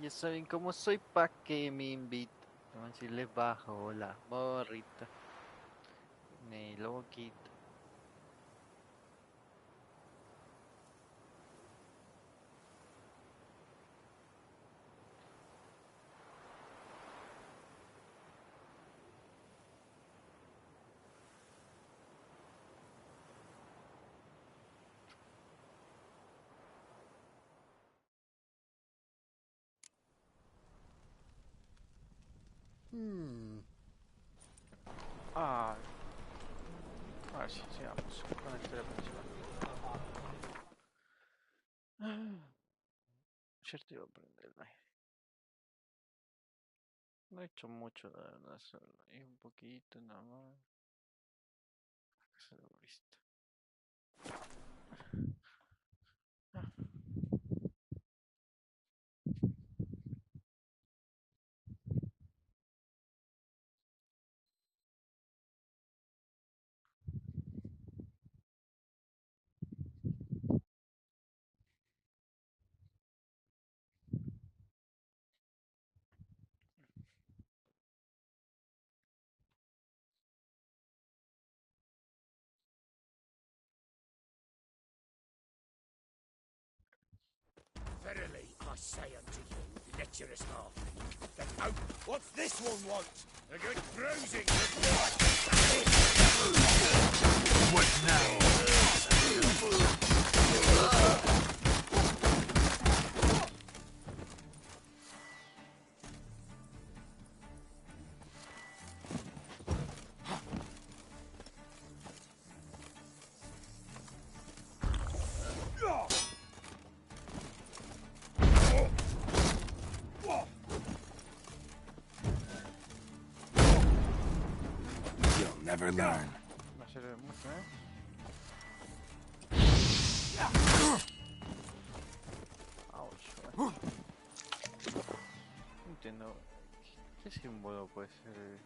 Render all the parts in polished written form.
Ya saben cómo soy pa' que me invitan. Vamos a decirle bajo la morrita. Ni loquito. Ah, ahora sí, sigamos con la historia principal. Cierto, iba a aprender el aire. No he hecho mucho, la verdad, solo ahí un poquito nada más. Se lo visto. Verily, I say unto you, lecherous halfling, that out. What's this one want? A good bruising. What now? You'll never learn. No sirve mucho, ¿eh? Ouch, güey. No entiendo. ¿Qué símbolo puede ser?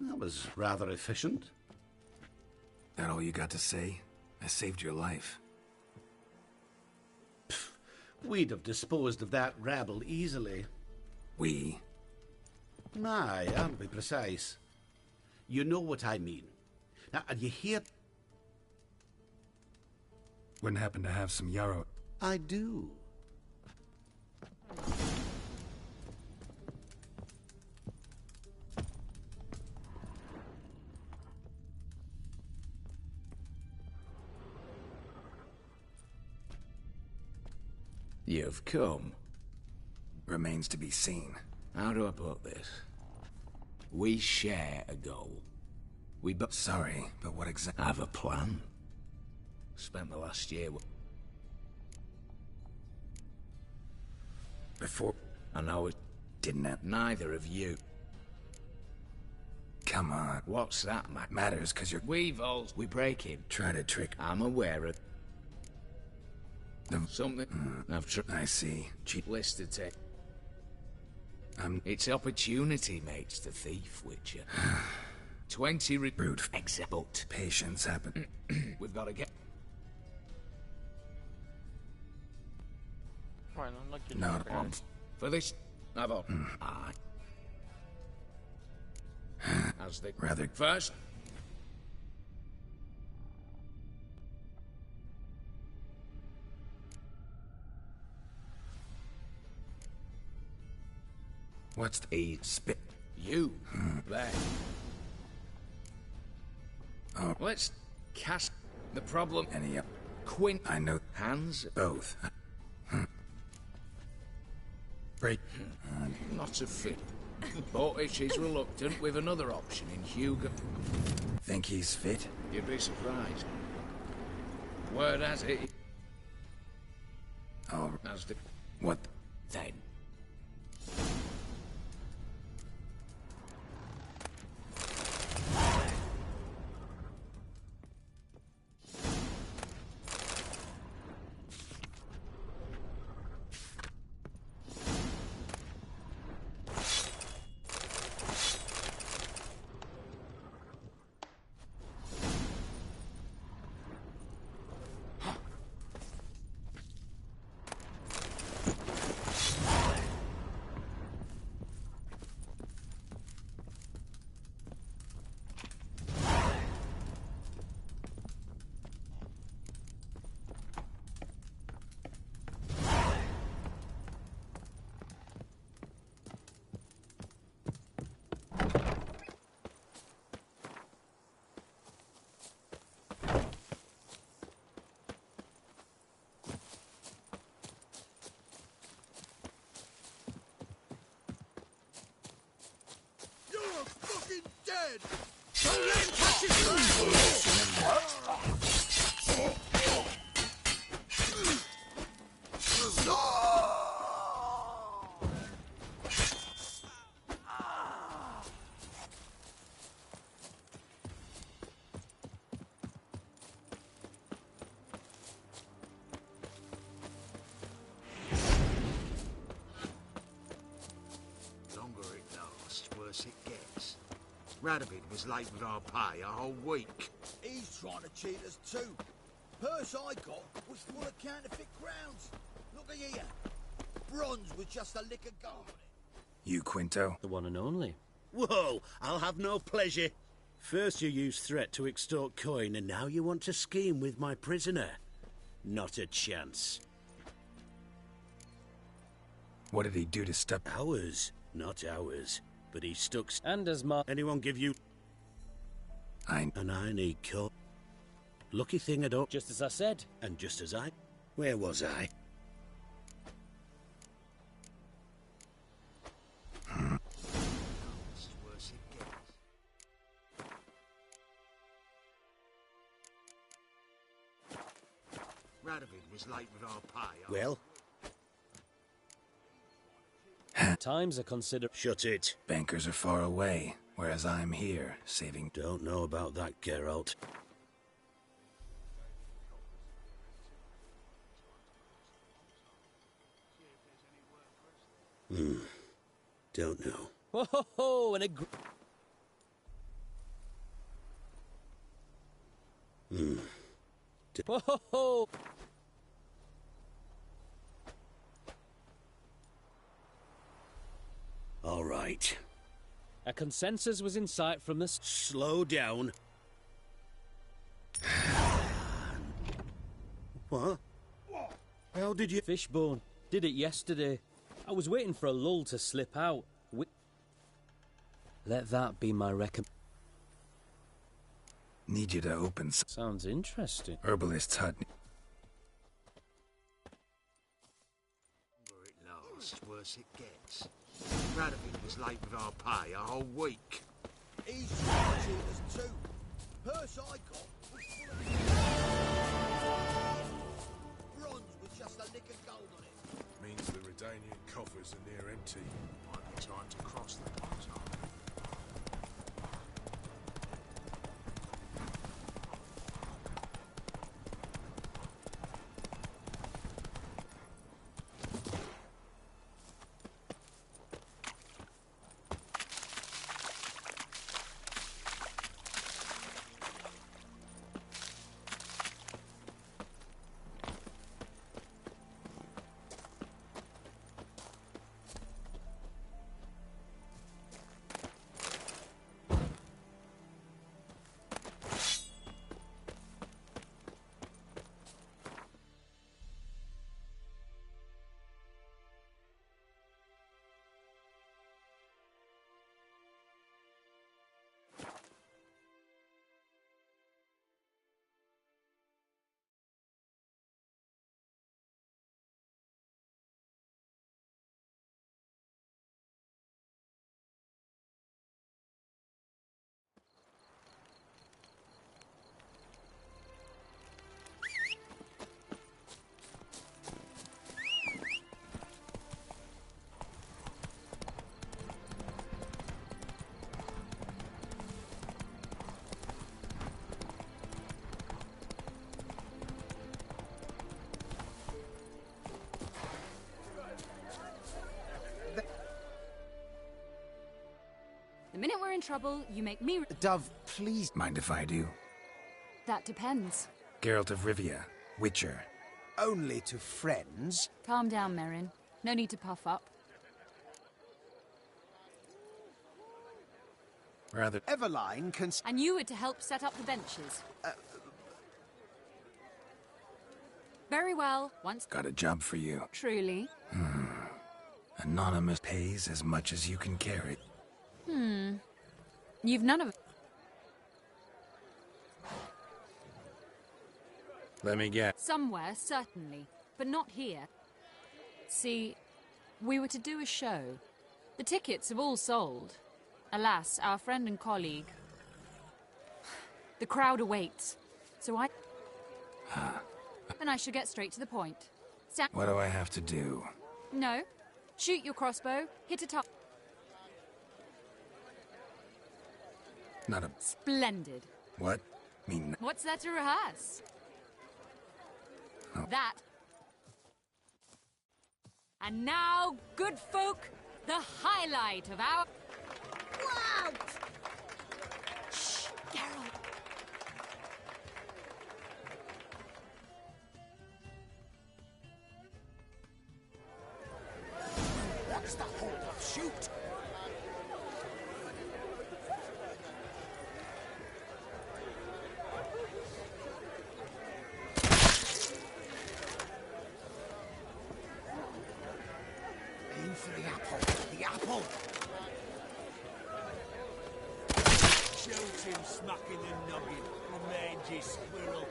That was rather efficient. That all you got to say? I saved your life. We'd have disposed of that rabble easily. We? Aye, I'll be precise. You know what I mean. Now, are you here? Wouldn't happen to have some yarrow. I do. You've come. Remains to be seen. How do I put this? We share a goal. We both Sorry, but what exactly? have a plan. Spent the last year Before... I know it. Didn't have... Neither of you. Come on. What's that, Matt? Matters, because you're... We've all... We break him. Try to trick... I'm aware of... The... Something... I've I see. Cheat... listed to... I'm... It's opportunity makes the thief, Witcher. 20 Rude. Except... Patience happen. We've got to get... Bueno, no quiero Not pegar. on... For this... I've all... Aye. As the... Rather... First... What's the... He spit. You. There. Oh. Let's cast the problem. Any... Quint. I know... Hands. Both. Break. Not a fit. But if she's reluctant with another option in Hugo. Think he's fit? You'd be surprised. Word has it. Oh... As the... What... Then. dead! Don't let him catch his Longer it lasts, worse it gets. Radovid was late with our pay a whole week. He's trying to cheat us too. Purse I got was full of counterfeit crowns. Look at here. Bronze with just a lick of gold on it. You, Quinto? The one and only. Whoa, I'll have no pleasure. First you used threat to extort coin, and now you want to scheme with my prisoner. Not a chance. What did he do to stop? Ours, not ours. But he stuck... And as Mark... Anyone give you... And I need coin. Lucky thing I don't... Just as I said. And just as I... Where was I? Worse it gets. Radovid was late with our pay. Well? Times are considered... Shut it. Bankers are far away, whereas I'm here, saving... Don't know about that, Geralt. Don't know. Ho ho ho! And a... Ho ho ho! All right. A consensus was in sight from the... Slow down. What? How did you... Fishbone. Did it yesterday. I was waiting for a lull to slip out. Let that be my recommendation. Need you to open Sounds interesting. Herbalist's hut. Longer it lasts, worse it gets. Radovid was late with our pay a whole week. He's trying to cheat us too. Purse I got was full of bronze with just a lick of gold on it. Means the Redanian coffers are near empty. Might be time to cross the plateau. The minute we're in trouble, you make me... Dove, please. Mind if I do? That depends. Geralt of Rivia, Witcher. Only to friends? Calm down, Merrin. No need to puff up. Rather... Everline can... And you were to help set up the benches. Very well, once... Got a job for you. Truly. Anonymous pays as much as you can carry. You've none of... Let me guess. Somewhere, certainly, but not here. See, we were to do a show. The tickets have all sold. Alas, our friend and colleague, The crowd awaits. So I... And I shall get straight to the point. What do I have to do? No. Shoot your crossbow, hit a top... Not a... Splendid. What? Mean... What's there to rehearse? Oh. That. And now, good folk, the highlight of our... Wow! Shh, Geralt. What's the hold up? Shoot! Aim for the apple. The apple! Shoot him smacking the noggin, you mangy squirrel.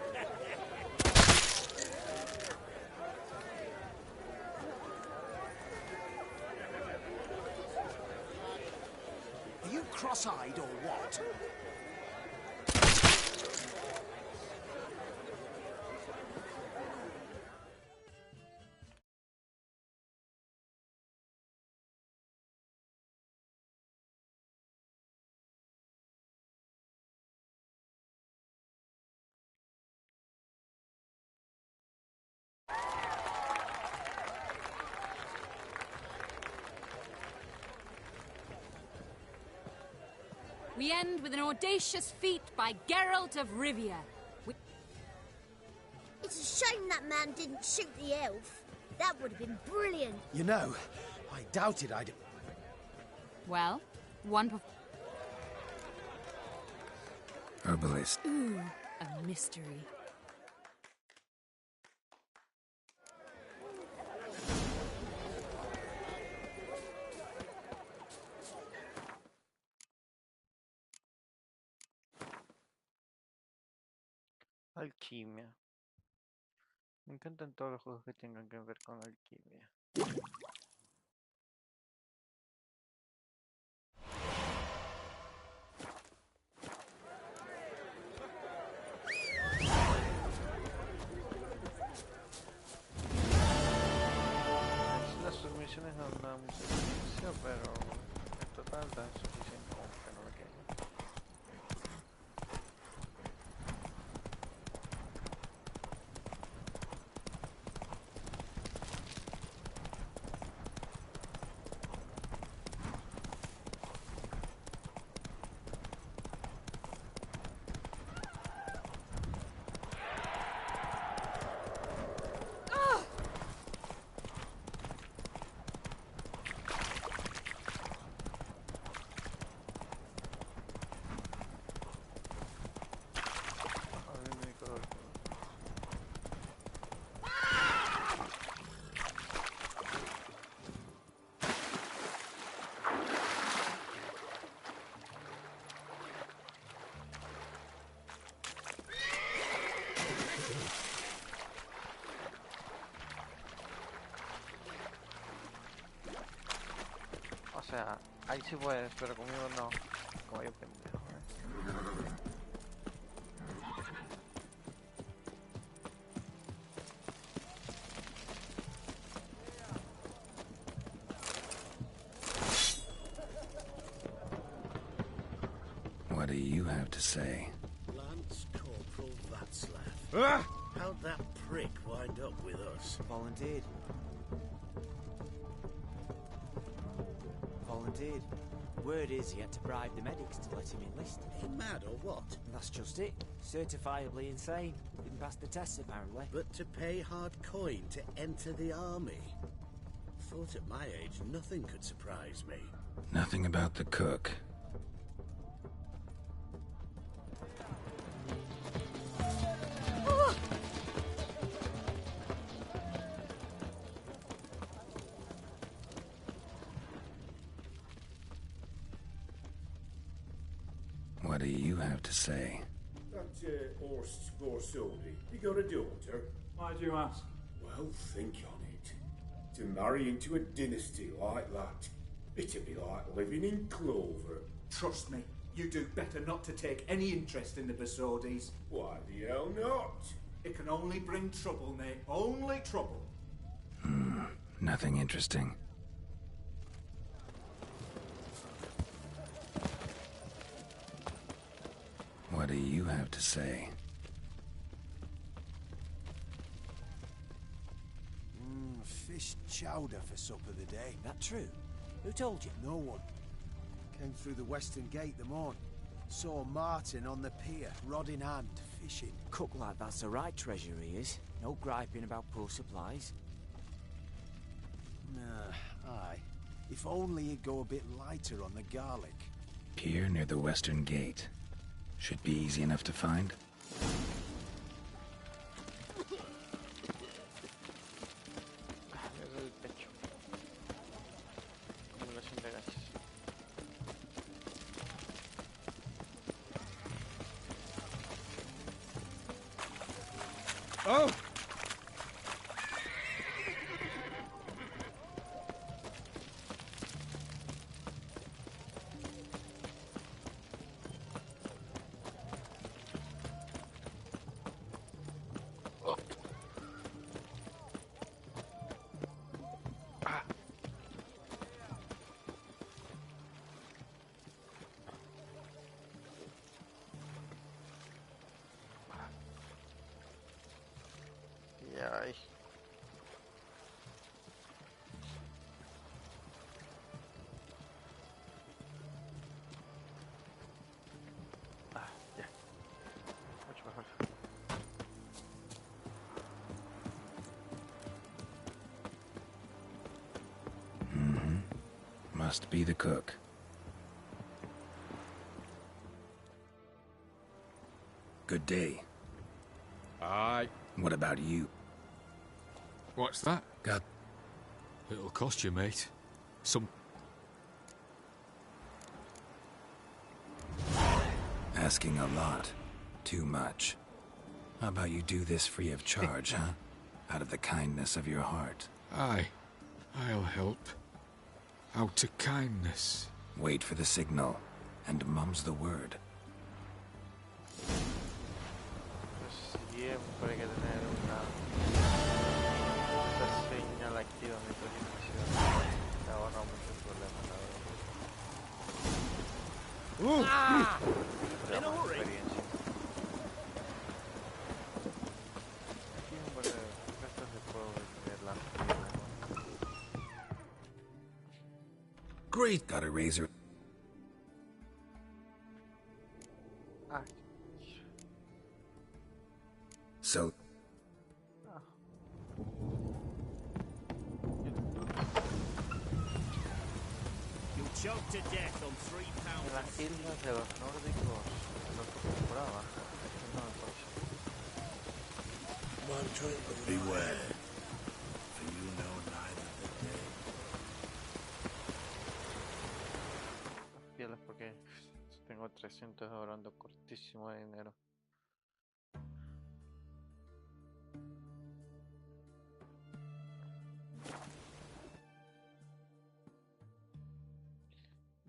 Are you cross-eyed or what? We end with an audacious feat by Geralt of Rivia. It's a shame that man didn't shoot the elf. That would have been brilliant. You know, I doubted I'd... Well, one... Herbalist. Ooh, a mystery. Alquimia. Me encantan todos los juegos que tengan que ver con alquimia. Las submisiones no dan mucho servicio, pero en total dan suficiente como que no lo queden. O sea, ahí sí puedes, pero conmigo no. Como yo pendejo, What do you have to say? Lance Corporal Václav. How'd that prick wind up with us? Volunteered. Word is he had to bribe the medics to let him enlist. He mad or what? That's just it. Certifiably insane. Didn't pass the test apparently. But to pay hard coin to enter the army? Thought at my age nothing could surprise me. Nothing about the cook. What do you have to say? That Horst Scorsone, he got a daughter. Why do you ask? Well, think on it. To marry into a dynasty like that, it'd be like living in clover. Trust me, You do better not to take any interest in the Basodis. Why the hell not? It can only bring trouble, mate. Only trouble. Nothing interesting. What do you have to say? Fish chowder for supper the day. That true? Who told you? No one. Came through the western gate the morn. Saw Martin on the pier, rod in hand, fishing. Cook like that's the right treasure he is. No griping about poor supplies. Nah, aye. If only he'd go a bit lighter on the garlic. Pier near the western gate. Should be easy enough to find. Es el pecho. Acumulación de gases. Oh! Ay. Ya. Mucho mejor. Must be the cook. Good day. Aye. What about you? What's that? Got... It'll cost you, mate. Some... Asking a lot. Too much. How about you do this free of charge, huh? Out of the kindness of your heart. Aye. I'll help. Out of kindness. Wait for the signal, and mum's the word. Siempre hay que tener una señal activa en mi presentación. Te ahorra muchos problemas, la verdad. In a hurry. Experiencia. Siempre esto se puede tener la Great! Got a razor. Ah. So... You'll choke to death on 3 pounds. En las islas de los nórdicos, lo que compraba, no me parece. Beware, for you know neither the day. Las pieles porque tengo 300 ahorrando cortísimo de dinero.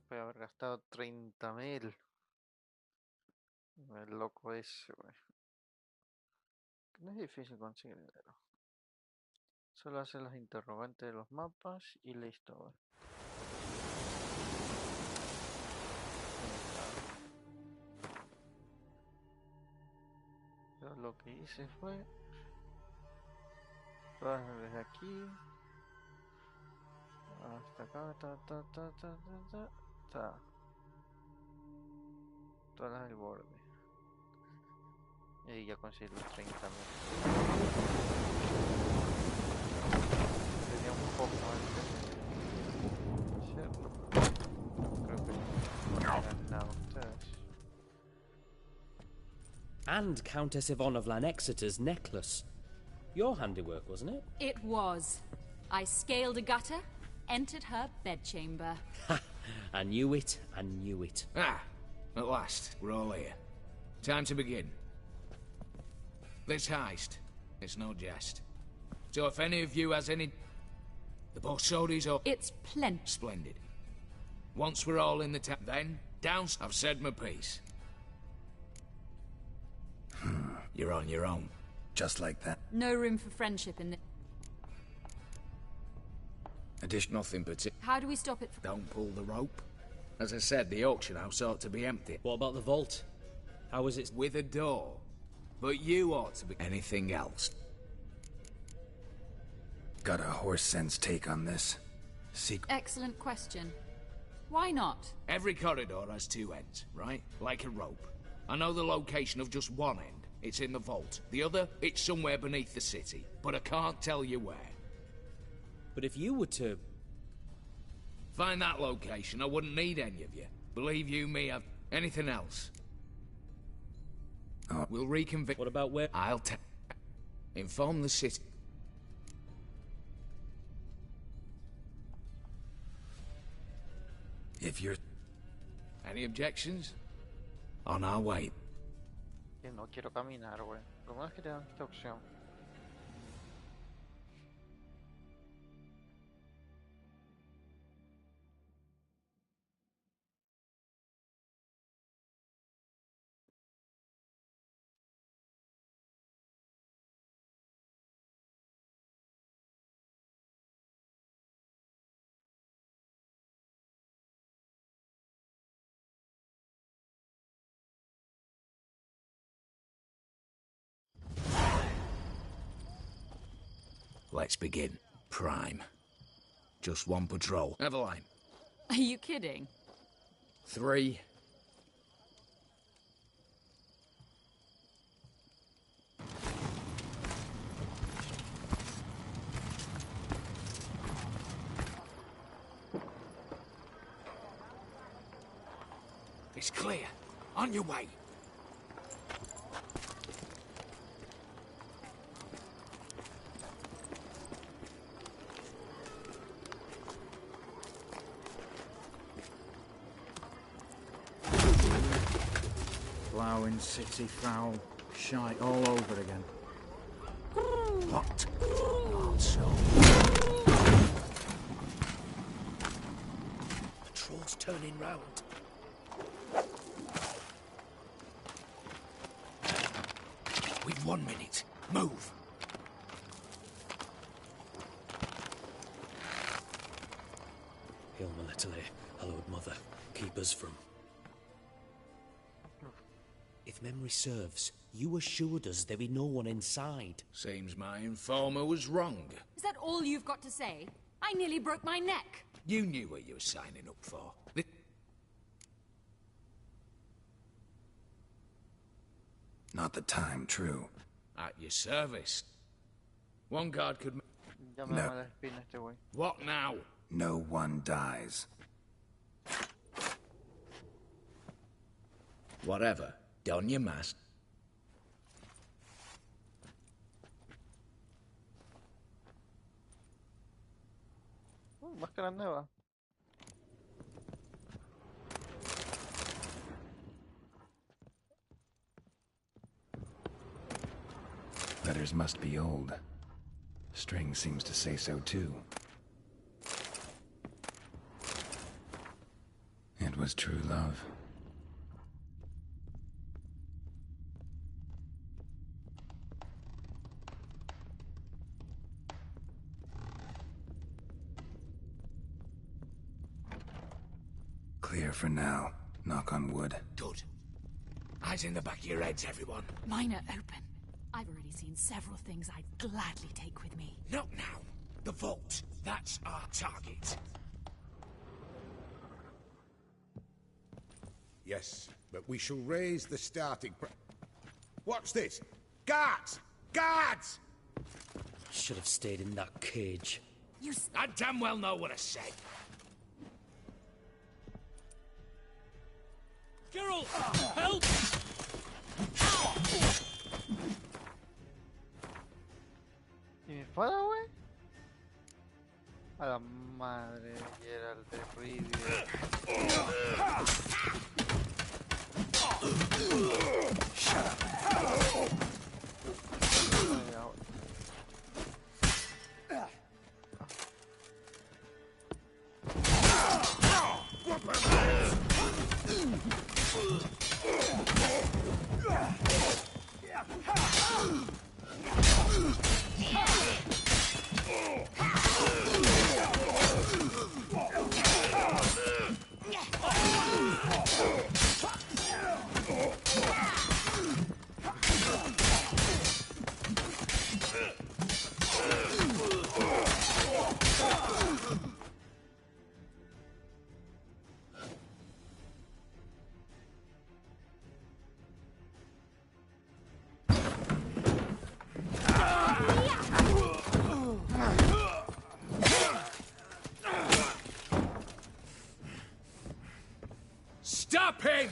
Voy a haber gastado 30.000. El loco ese, güey. No es difícil conseguir dinero. Solo hacer las interrogantes de los mapas y listo, güey. Yo lo que hice fue todas desde aquí hasta acá, todas del borde. Y ya conseguí los 30.000. Tenía un poco antes de hacerlo. Creo que no eran nada ustedes. And Countess Yvonne of Lanexeter's necklace. Your handiwork, wasn't it? It was. I scaled a gutter, entered her bedchamber. Ha! I knew it, I knew it. Ah, at last, we're all here. Time to begin. This heist, it's no jest. So if any of you has any... The Basodis or... It's plenty. Splendid. Once we're all in the town, then Down. I've said my piece. You're on your own. Just like that. No room for friendship in this. Nothing particular. How do we stop it? Don't pull the rope. As I said, the auction house ought to be empty. What about the vault? How is it? With a door. But you ought to be... Anything else? Got a horse sense take on this? Excellent question. Why not? Every corridor has two ends, right? Like a rope. I know the location of just one end. It's in the vault. The other, it's somewhere beneath the city. But I can't tell you where. But if you were to... Find that location, I wouldn't need any of you. Believe you me, I've... Anything else? Oh. We'll reconvene. What about where... I'll inform the city. If you're... Any objections? On our way. Que no quiero caminar, güey. Lo menos que te dan esta opción. Let's begin. Prime. Just one patrol. Eveline. Are you kidding? 3. It's clear. On your way. Ploughing city foul. Shite all over again. What? Not so. The troll's turning round. We've 1 minute. Move. Hail Melitele, hallowed mother, keep us from... If memory serves, you assured us there be no one inside. Seems my informer was wrong. Is that all you've got to say? I nearly broke my neck. You knew what you were signing up for. Not the time, true. At your service. One guard could... Ya me No. da mala espina este güey. What now? No one dies. Whatever. Don your mask. Máscara nueva. Letters must be old. String seems to say so too. It was true love. Clear for now. Knock on wood. Good. Eyes in the back of your heads, everyone. Mine are open. I've already seen several things I'd gladly take with me. Not now. The vault. That's our target. Yes, but we shall raise the starting Watch this! Guards! Guards! Should have stayed in that cage. I damn well know what I said. Geralt! Help! ¿Y mi espada, güey? A la madre, Geralt de Rivia. Shut up. Stop him!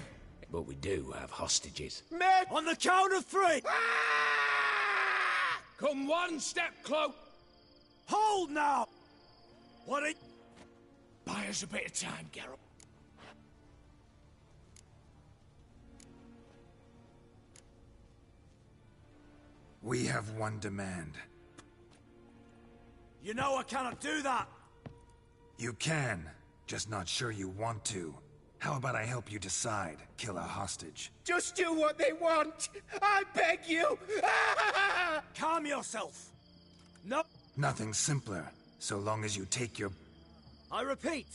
But we do have hostages. Men! On the count of three! Come one step close. Hold now! What it... Buy us a bit of time, Geralt. We have one demand. You know I cannot do that! You can, just not sure you want to. How about I help you decide? Kill a hostage. Just do what they want! I beg you! Calm yourself! No... Nothing simpler, so long as you take your... I repeat!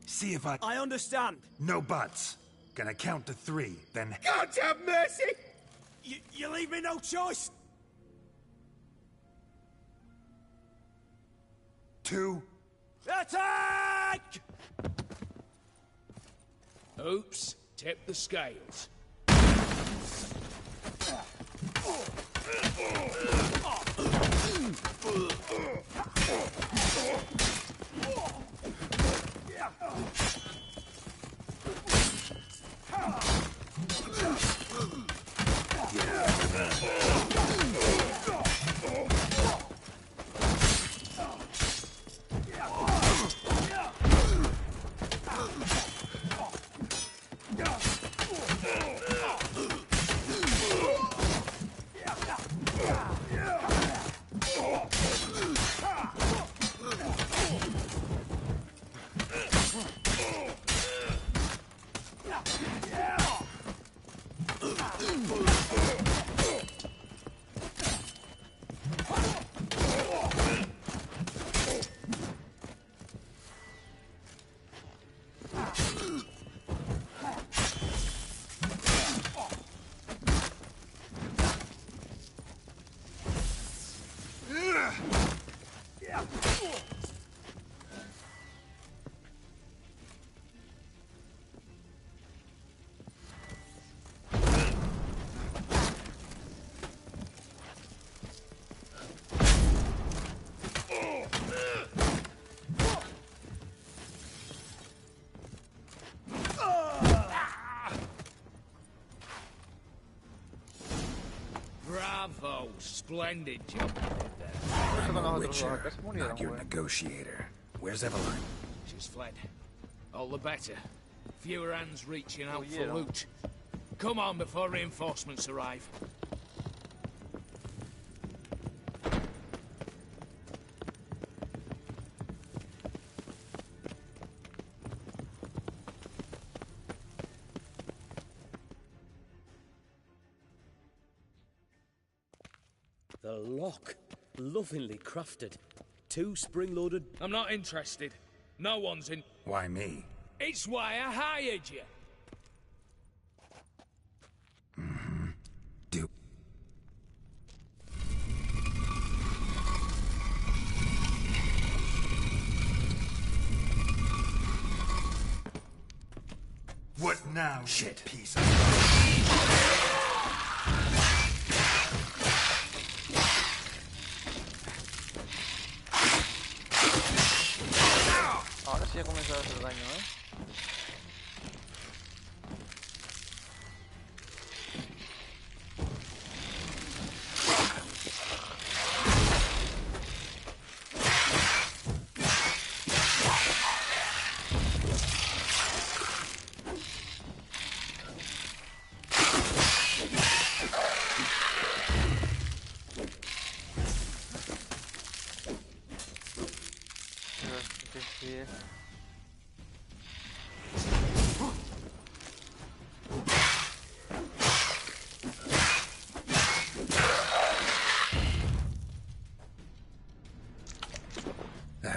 See if I... I understand. No buts. Gonna count to 3, then... God have mercy! You leave me no choice! 2... Attack! Oops, tip the scales. Bravo! Splendid job there. I'm a witcher, not your negotiator. Where's Evelyn? She's fled. All the better. Fewer hands reaching out yeah. for loot. Come on before reinforcements arrive. The lock. Lovingly crafted. 2 spring-loaded... I'm not interested. No one's in... Why me? It's why I hired you. Do... What now, shit piece of... Ahora sí ha comenzado a hacer daño,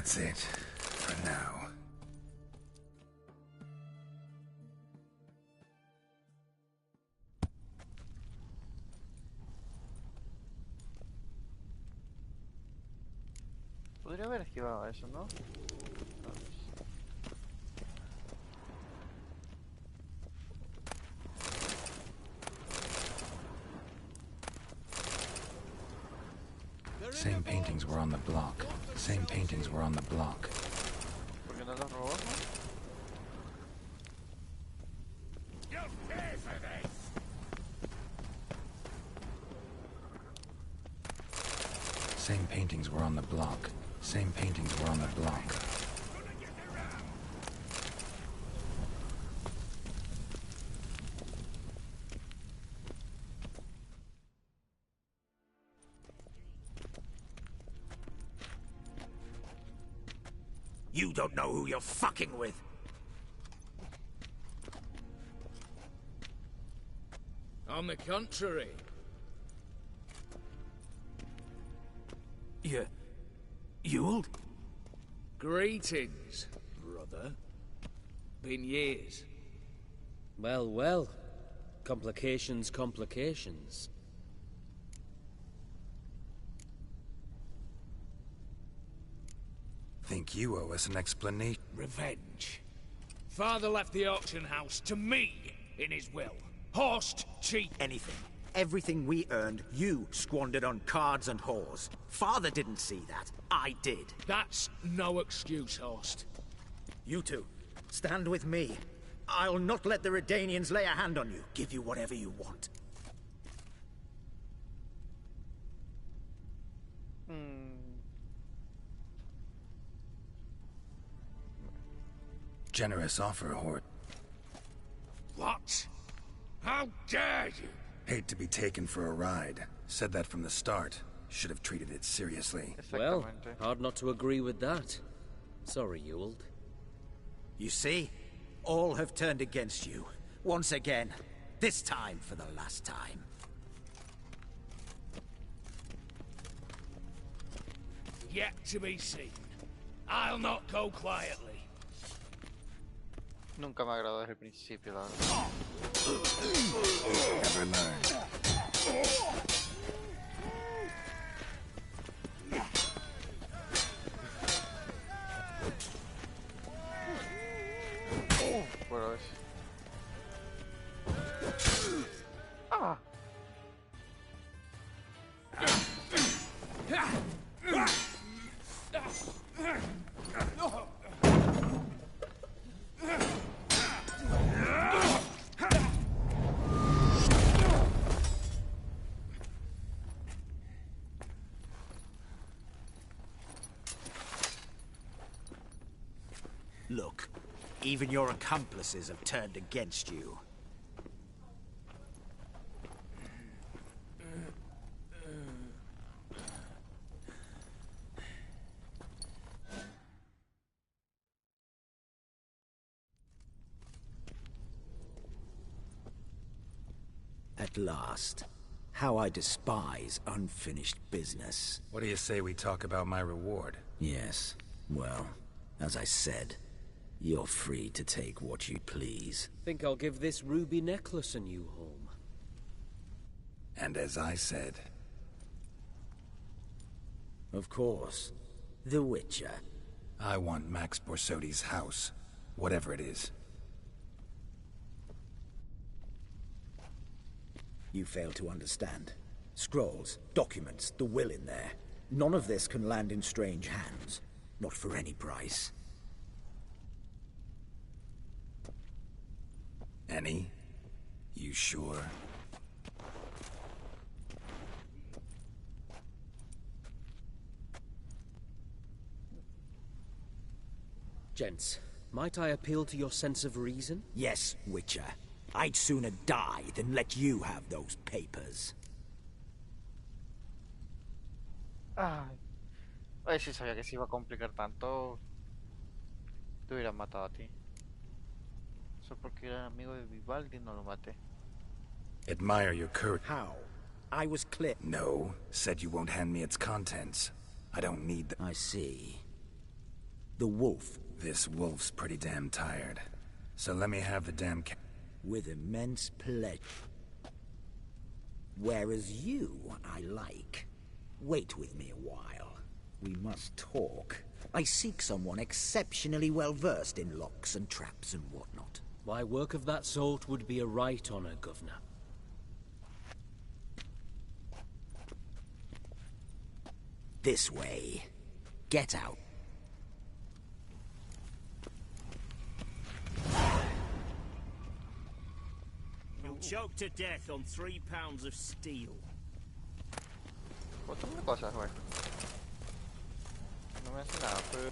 That's it, for now. Podría haber esquivado eso, ¿no? Same paintings were on the block. Same paintings were on the block. ¿Por qué no los robó, no? Same paintings were on the block. Same paintings were on the block. You don't know who you're fucking with. On the contrary. Ewald? Greetings, brother. Been years. Well, well. Complications, complications. Think you owe us an explanation? Revenge. Father left the auction house to me in his will. Horsed, cheat. Anything. Everything we earned, you squandered on cards and whores. Father didn't see that. I did. That's no excuse, Horst. You two, stand with me. I'll not let the Redanians lay a hand on you. Give you whatever you want. Generous offer, Hort. What? How dare you? Hate to be taken for a ride. Said that from the start. Should have treated it seriously. Well, hard not to agree with that. Sorry, Ewald. You see? All have turned against you. Once again. This time for the last time. Yet to be seen. I'll not go quietly. Nunca me agradó desde el principio, la verdad. Never learned. Bueno, es... ¡Ah! Look, even your accomplices have turned against you. At last. How I despise unfinished business. What do you say we talk about my reward? Yes. Well, as I said, you're free to take what you please. Think I'll give this ruby necklace a new home. And as I said... Of course. The Witcher. I want Max Borsodi's house. Whatever it is. You fail to understand. Scrolls, documents, the will in there. None of this can land in strange hands. Not for any price. Any? You sure? Gents, might I appeal to your sense of reason? Yes, Witcher. I'd sooner die than let you have those papers. Ay, si sabía que se iba a complicar tanto, te hubiera matado a ti. Solo porque era amigo de Vivaldi no lo maté. Admire your courage. How? I was clipped. No, said you won't hand me its contents. I don't need the... I see. The wolf. This wolf's pretty damn tired. So let me have the damn With immense pleasure. Whereas you, I like. Wait with me a while. We must talk. I seek someone exceptionally well versed in locks and traps and whatnot. Why, work of that sort would be a right honor, Governor. This way. Get out. You'll choke to death on 3 pounds of steel. Bótame cosas, güey. No me hace nada, pero...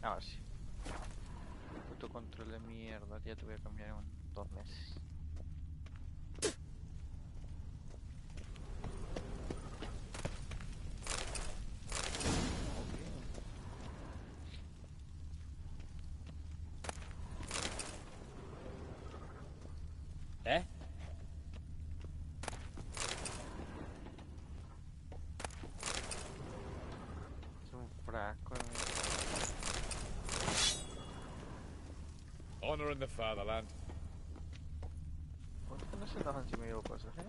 Ahora sí. Puto control de mierda, ya te voy a cambiar en 2 meses. ¿Eh? Es un frasco. Honor in the fatherland. ¿Por qué no se enojan si me digo cosas, eh?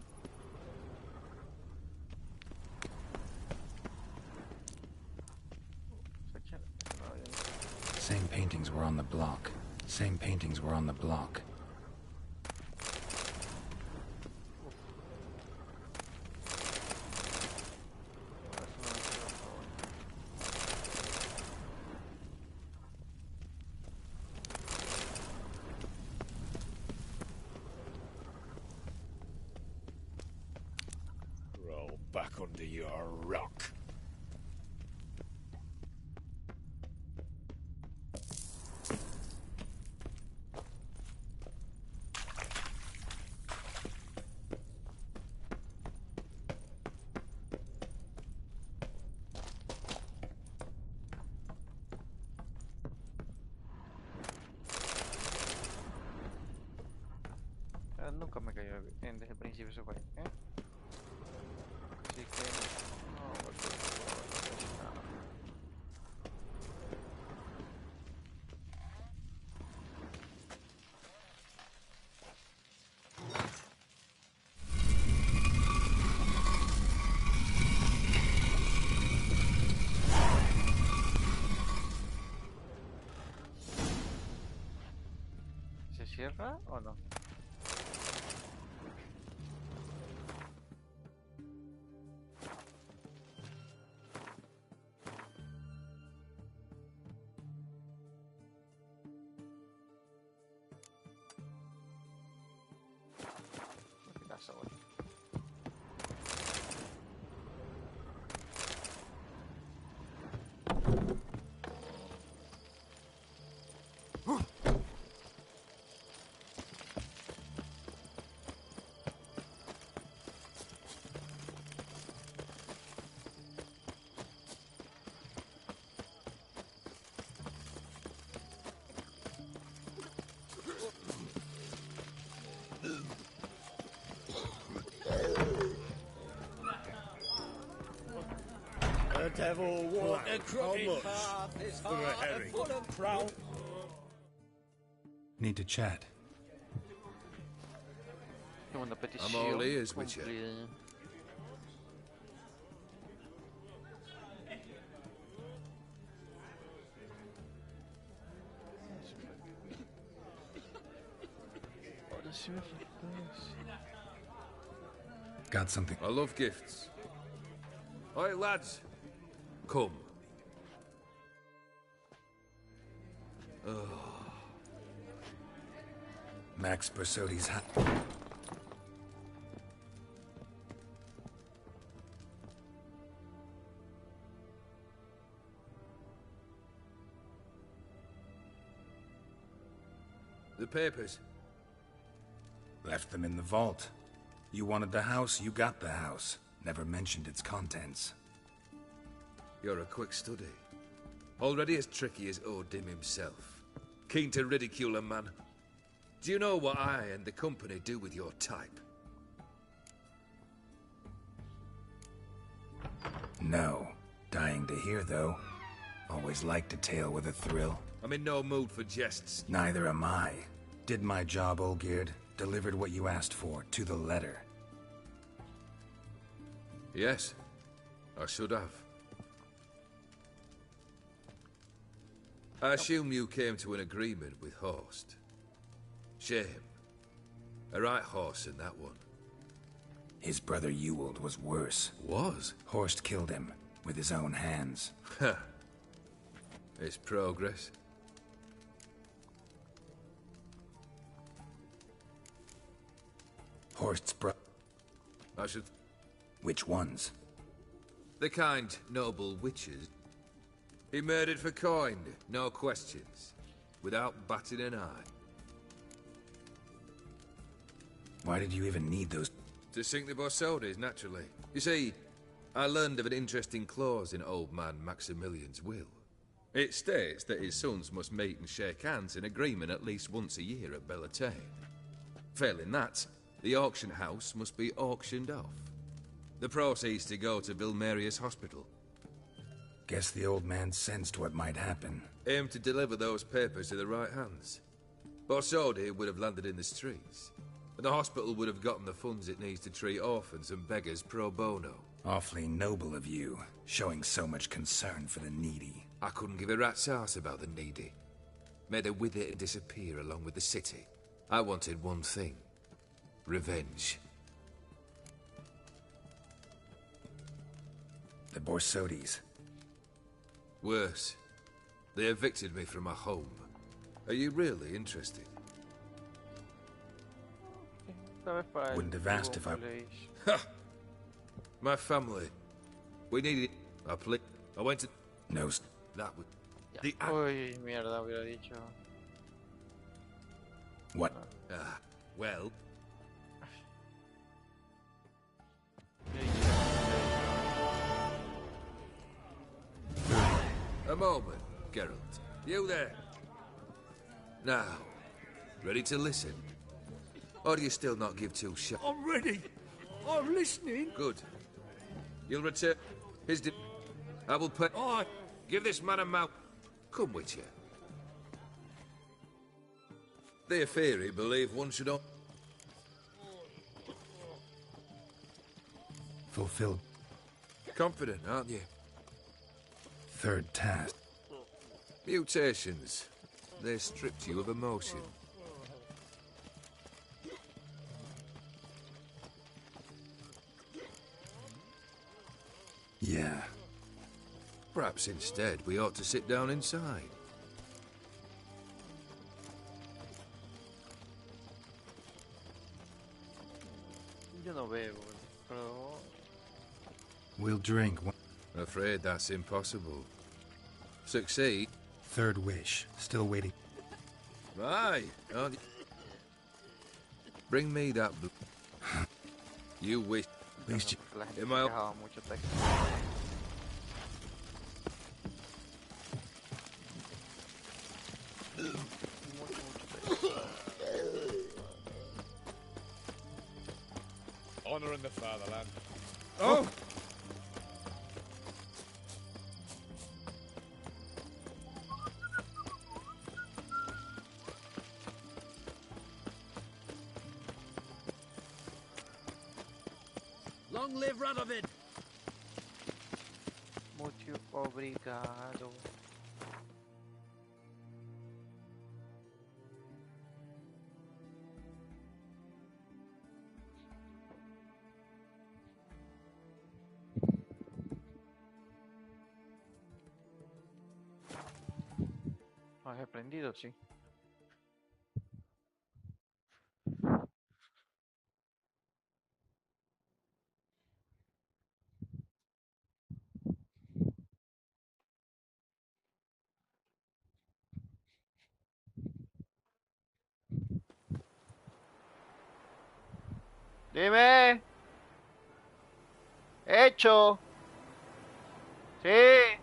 Same paintings were on the block. Same paintings were on the block. Roll back under your rock. Nunca me cayó bien desde el principio ese güey, ¿eh? Así que no, no nada. ¿Se cierra o no? Casa, güey. The devil walked a crooked much path, his for a heart herring? full of proud. Need to chat. Una petición I'm all ears, Witcher. cumplida. Ahora sí me falta. Got something. I love gifts. Oi, lads. Come. Max Bersodi's hat. The papers. Left them in the vault. You wanted the house, you got the house. Never mentioned its contents. You're a quick study. Already as tricky as Odim himself. Keen to ridicule a man. Do you know what I and the company do with your type? No. Dying to hear, though. Always liked a tale with a thrill. I'm in no mood for jests. Neither am I. Did my job, Olgierd. Delivered what you asked for, to the letter. Yes, I should have. I assume you came to an agreement with Horst. Shame. A right horse in that one. His brother Ewald was worse. Was? Horst killed him, with his own hands. Ha. It's progress. Horst's I should... Which ones? The kind, noble witches. He murdered for coin, no questions. Without batting an eye. Why did you even need those? To sink the Borsodis, naturally. You see, I learned of an interesting clause in old man Maximilian's will. It states that his sons must meet and shake hands in agreement at least once a year at Bellatane. Failing that, the auction house must be auctioned off. The proceeds to go to Vilmerius Hospital. Guess the old man sensed what might happen. Aimed to deliver those papers to the right hands. Borsodi would have landed in the streets, and the hospital would have gotten the funds it needs to treat orphans and beggars pro bono. Awfully noble of you, showing so much concern for the needy. I couldn't give a rat's ass about the needy. Made her with it and disappear along with the city. I wanted one thing. Revenge. The Borsodis. Worse. They evicted me from my home. Are you really interested? Wouldn't have asked if I... Ha! My family. We needed... I went to... No. That would... The... Uy, mierda, hubiera dicho. What? Well... A moment, Geralt. You there? Now, ready to listen? Or do you still not give two shits? I'm ready. I'm listening. Good. You'll return his... I will pay... Aye. Give this man a mouth. Come with you. Their theory believe one should... Fulfilled. Confident, aren't you? Third task. Mutations. They stripped you of emotion. Yeah. Perhaps instead we ought to sit down inside. Yo no bebo, pero... We'll drink. Afraid that's impossible. Succeed. Third wish. Still waiting. Aye. Bring me that blue. You wish. At least you... Am I... Honor in the fatherland. Oh! Long live Radovid! Mucho obrigado. ¿Has aprendido? Sí. Dime. Hecho. Sí.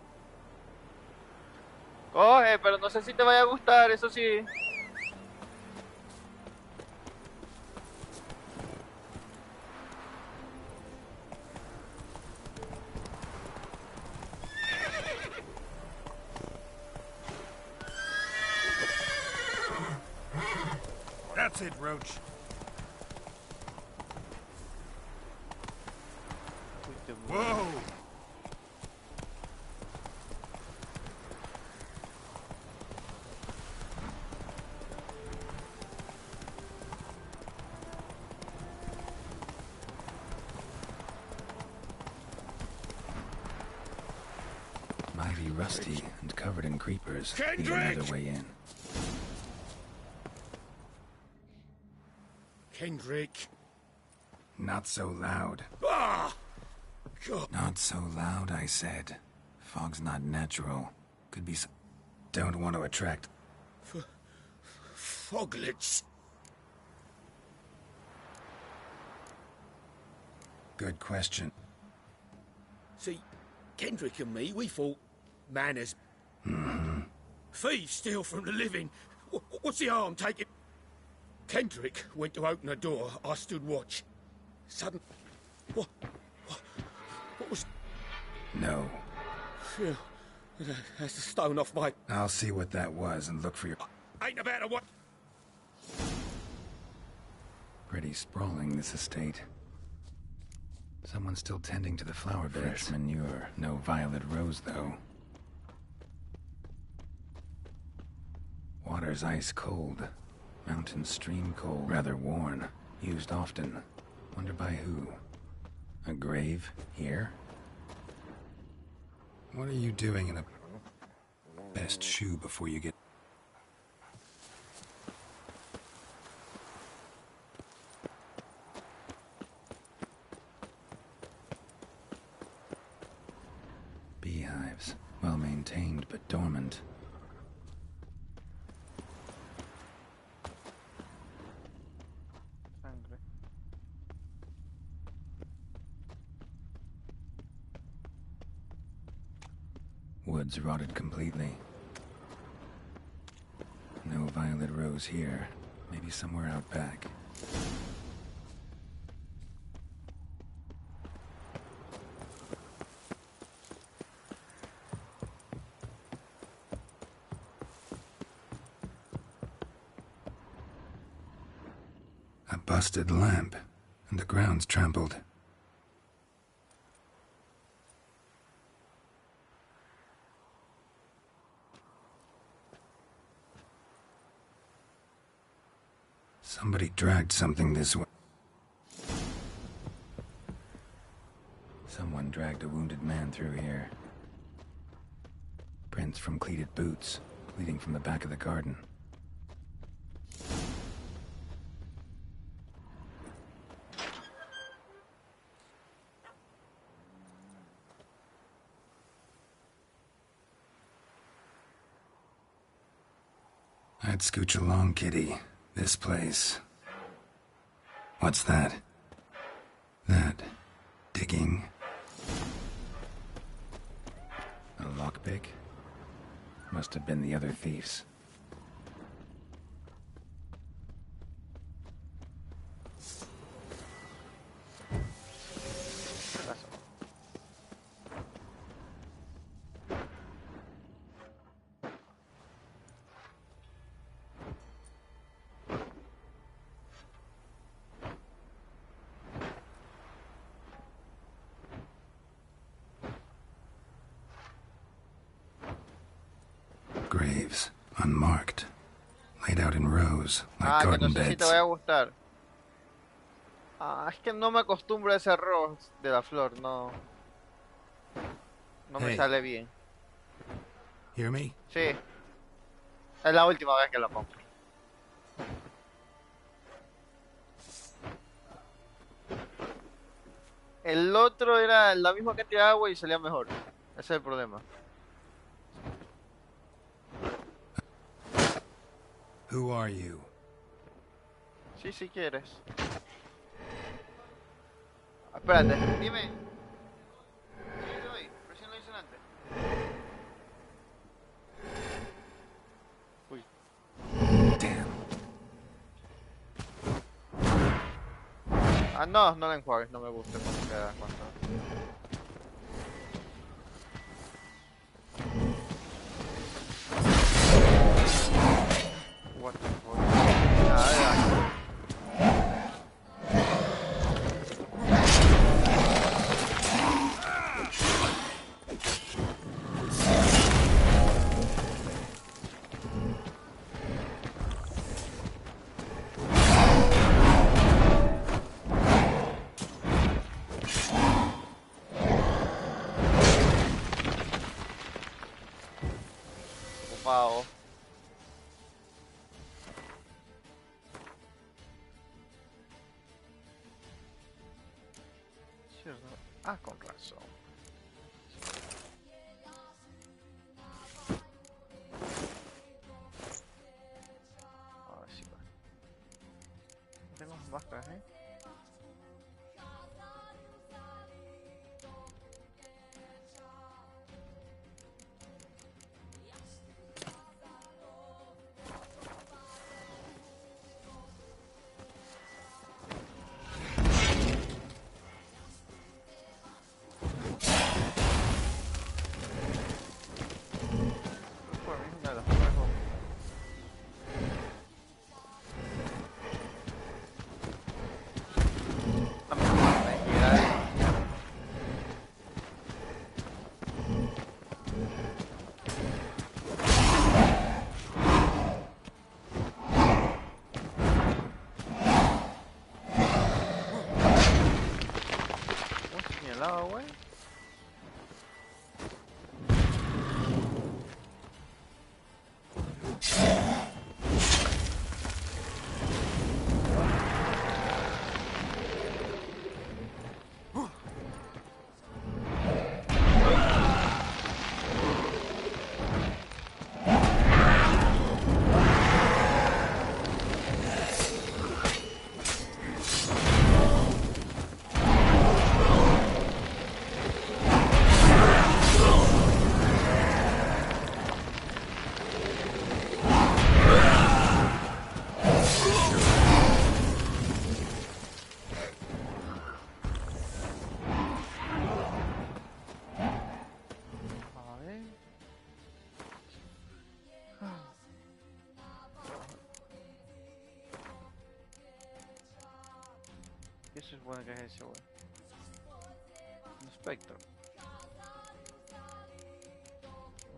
Coge, pero no sé si te vaya a gustar, eso sí. That's it, Roach. Whoa! Mighty rusty and covered in creepers. Need Kendrick! another way in. Kendrick. Not so loud. Ah! God. Not so loud, I said. Fog's not natural. Could be some... Don't want to attract... Foglets. Good question. See, Kendrick and me, we thought manners. Mm-hmm. Thieves steal from the living. What's the harm taking... Kendrick went to open a door. I stood watch. Sudden... What was... No. Phew. That's the stone off my... I'll see what that was and look for your... Ain't about a what... Pretty sprawling, this estate. Someone's still tending to the flower beds. Fresh manure. No violet rose, though. Water's ice cold. Mountain stream cold. Rather worn. Used often. Wonder by who? A grave here? What are you doing in a... Best shoe before you get... Beehives. Well maintained, but dormant. Sangre. Woods rotted completely. No violet rose here. Maybe somewhere out back. A busted lamp, and the ground's trampled. Somebody dragged something this way. Someone dragged a wounded man through here. Prints from cleated boots, leading from the back of the garden. I'd scooch along, kitty. This place. What's that? That. Digging. A lockpick? Must have been the other thieves. unmarked, laid out in rows like Ah, que no garden sé si te beds. vaya a gustar. Ah, es que no me acostumbro a ese arroz de la flor, no. No me Hey. sale bien. Hear me? Sí. Es la última vez que lo compro. El otro era la misma cantidad de agua y salía mejor. Ese es el problema. Who are you? Sí, si quieres. Espérate, dime. Sí, te doy. Recién lo hice antes. Uy. Damn. Ah, no, no la enjuagues, no me gusta cómo queda cuando... What the fuck? Ah, ya. Ocupado. Cierto. Ah, con razón. Ahora sí va. Tengo máscaras, ¿eh? Por mí una de las mejores. A mí me queda señalado, güey. A ver. ¿Qué se supone que es ese, güey? Un espectro.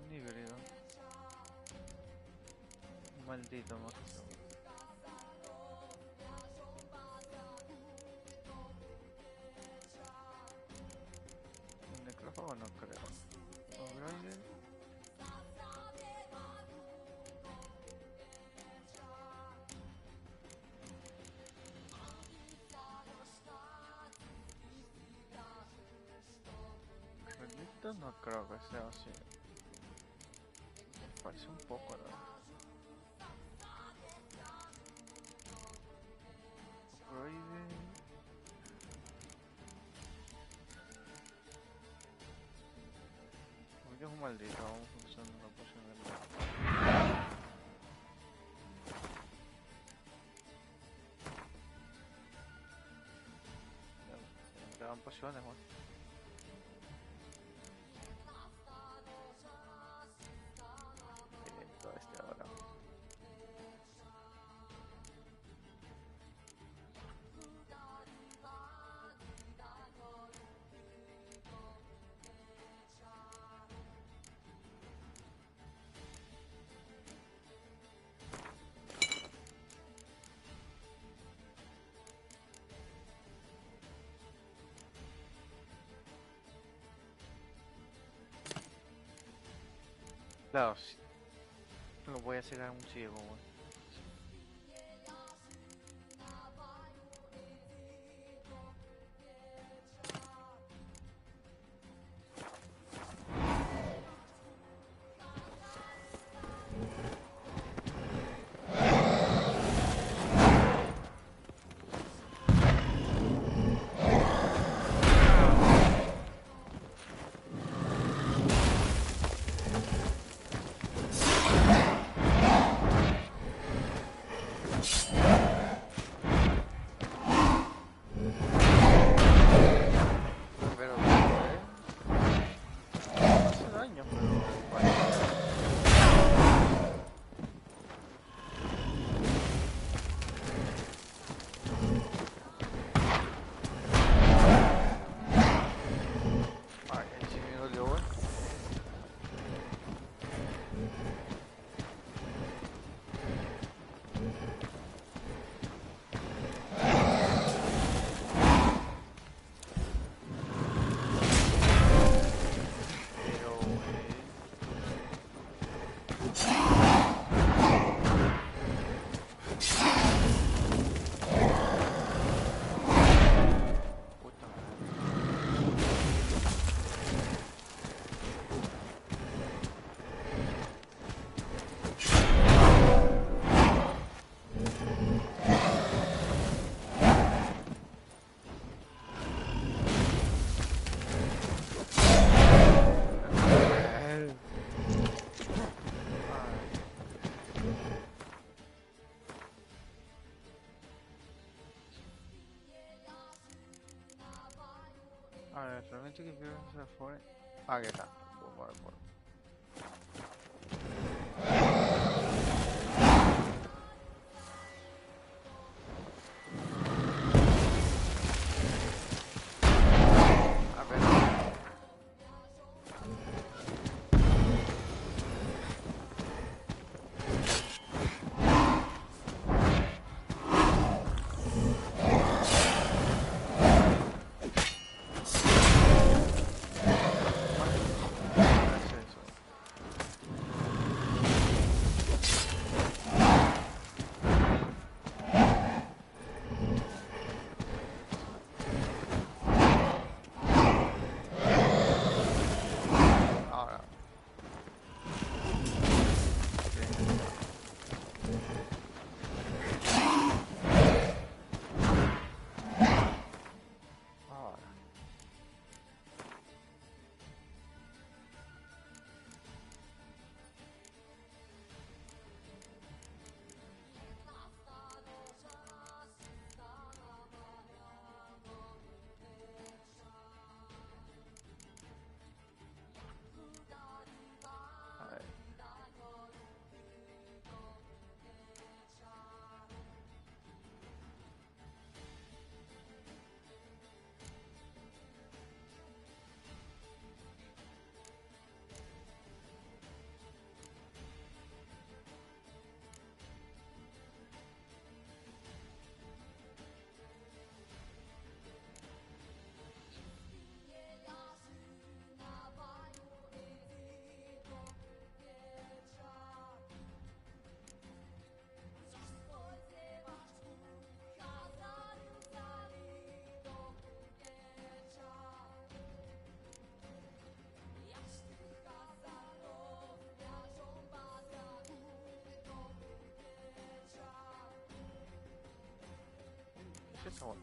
Un híbrido. Un maldito monstruo. Un necrófago no creo. Ogroide. Relito no creo que sea así. Parece un poco, ¿no? Ogroide. Oye, es un maldito, vamos usando una poción de nada. Me quedan pociones, güey. Todo este ahora. Claro, sí. Lo voy a hacer a un ciego, güey. Pero, hace daño, pero bueno. Ay, ahí sí me dolió, güey. Pero, puta madre. A ver, realmente que quiero hacer fuera. Ah, aquí está. Vamos a ver por. A ver. Ahora. Ahora. A ver. Sí, está bueno.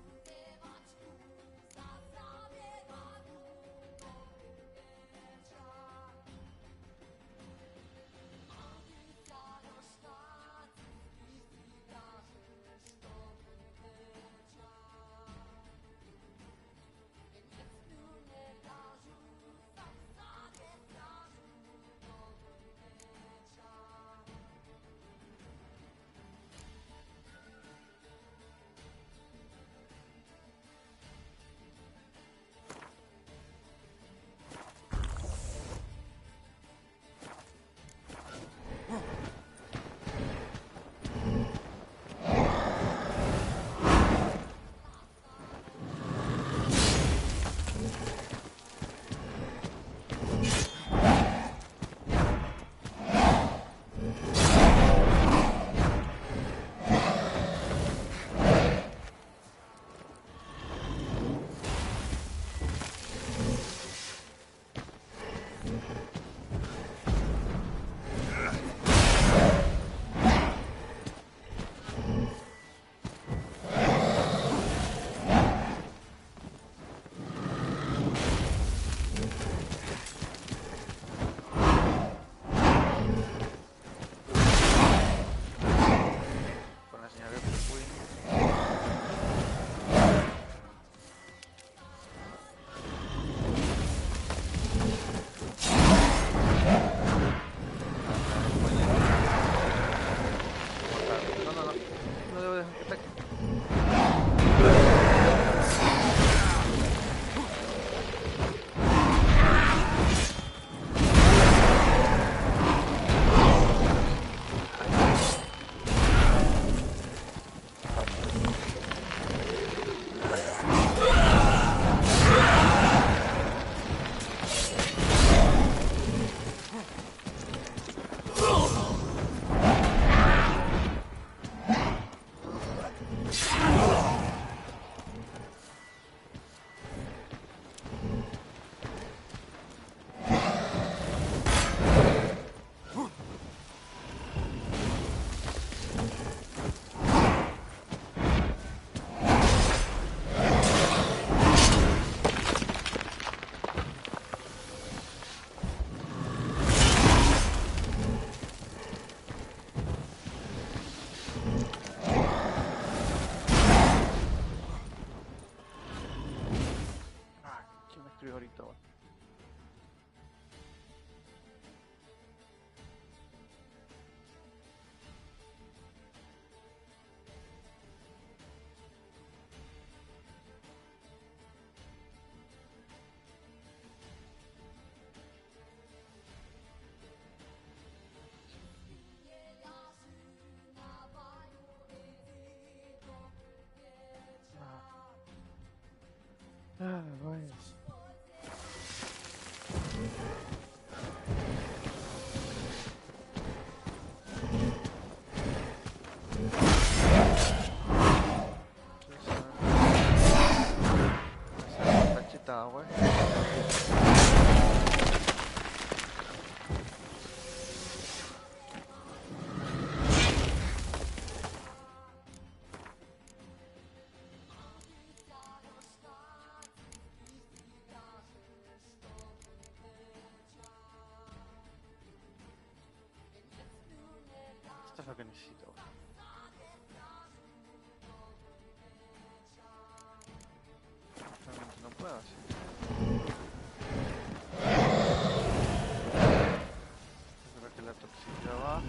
construir ahorita, güey. Ah, vaya. Está chetada, güey. Esto es lo que necesito. Realmente no puedo hacer. Creo que la toxicidad va.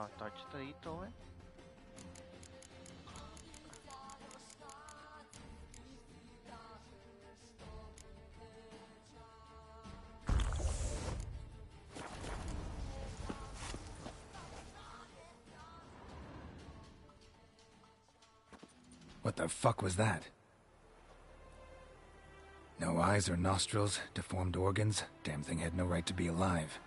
Está chetadito, güey. What the fuck was that? No eyes or nostrils, deformed organs. Damn thing had no right to be alive.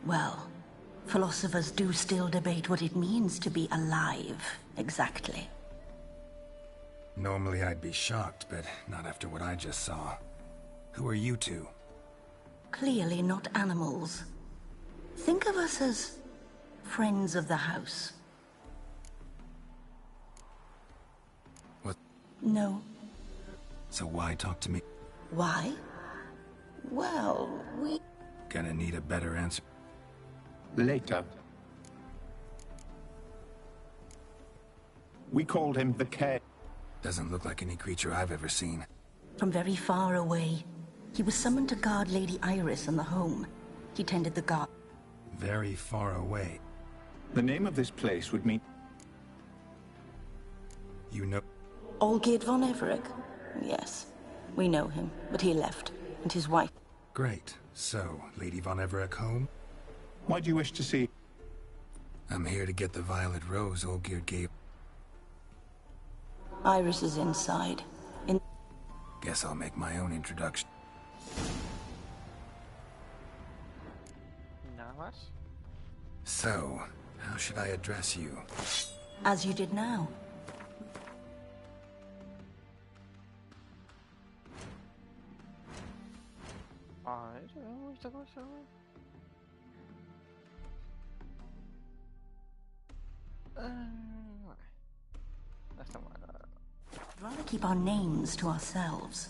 Well, philosophers do still debate what it means to be alive, exactly. Normally I'd be shocked, but not after what I just saw. Who are you two? Clearly not animals. Think of us as friends of the house. What? No. So why talk to me? Why? Well, we... Gonna need a better answer. Later. We called him the Care. Doesn't look like any creature I've ever seen. From very far away. He was summoned to guard Lady Iris and the home. He tended the guard. Very far away. The name of this place would mean... You know... Olgierd von Everec? Yes. We know him, but he left. And his wife... Great. So, Lady von Everec home? Why do you wish to see? I'm here to get the violet rose Olgierd gave. Iris is inside. Guess I'll make my own introduction. Nada más. So, how should I address you? As you did now. A ver, esta cosa, güey. Está mal. I'd rather keep our names to ourselves.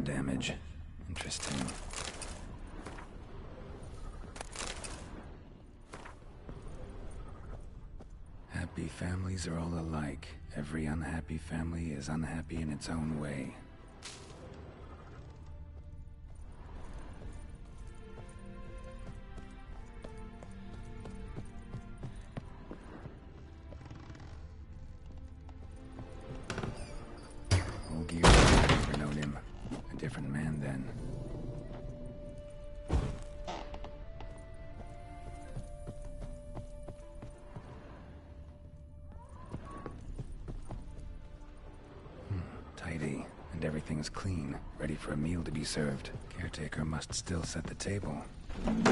damage. Interesting. Happy families are all alike. Every unhappy family is unhappy in its own way. Old Gear, I've never known him. A different man then. Tidy, and everything's clean, ready for a meal to be served. Caretaker must still set the table. No me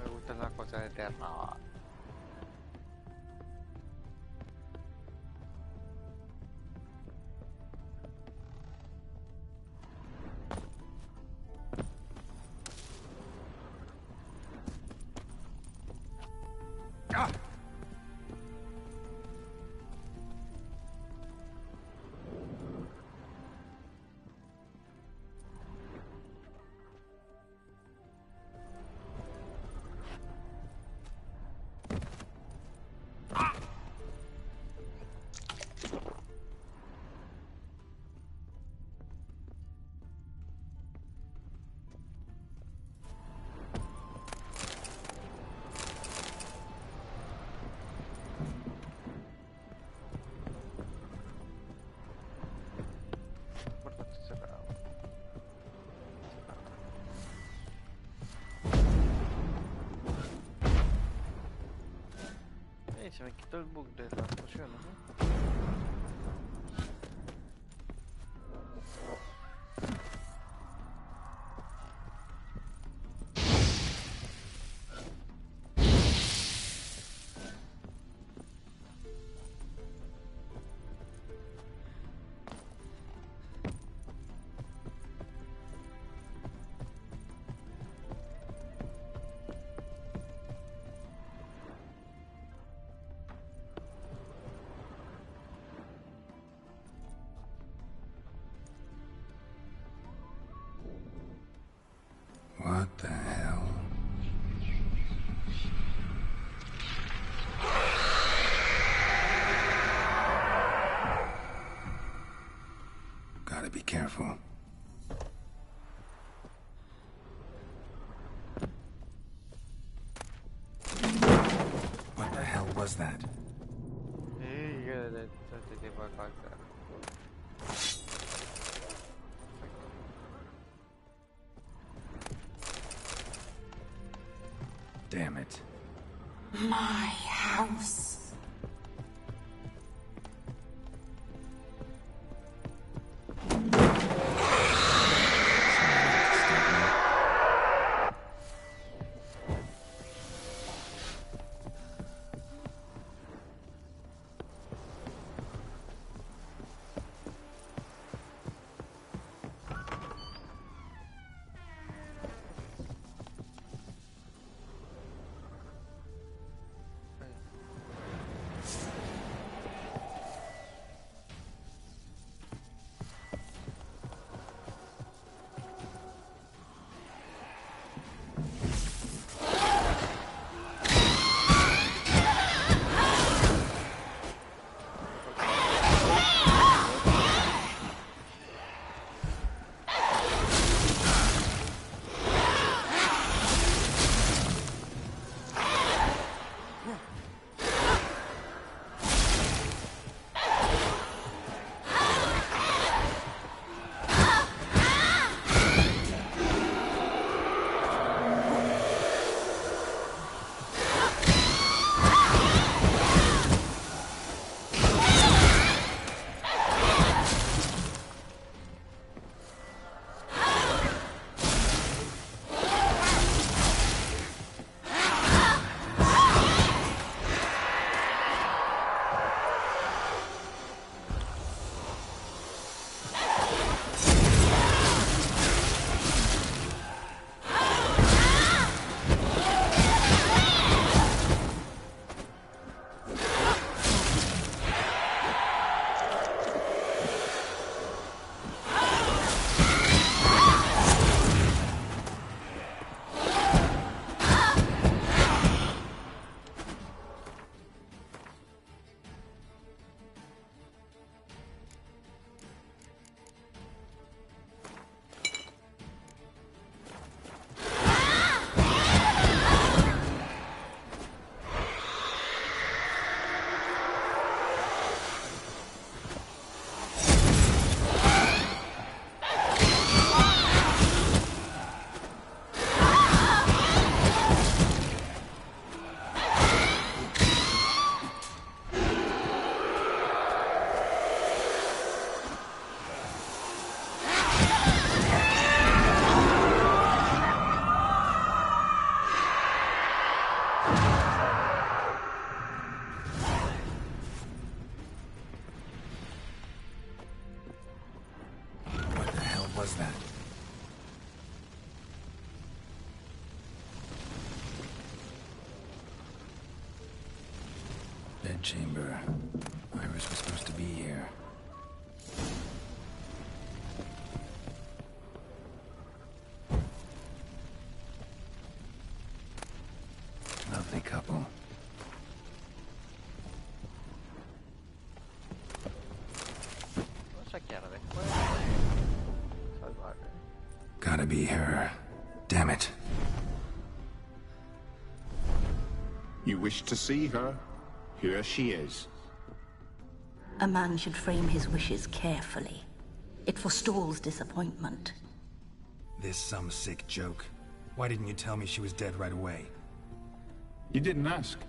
gustan las cosas de terror. Se me quitó el bug de las pociones, ¿no? What the hell? Gotta be careful. What the hell was that? Damn it. My house. bedchamber. Iris was supposed to be here. Lovely couple. Gotta be her. Damn it. You wish to see her? Here she is. A man should frame his wishes carefully. It forestalls disappointment. This some sick joke. Why didn't you tell me she was dead right away? You didn't ask.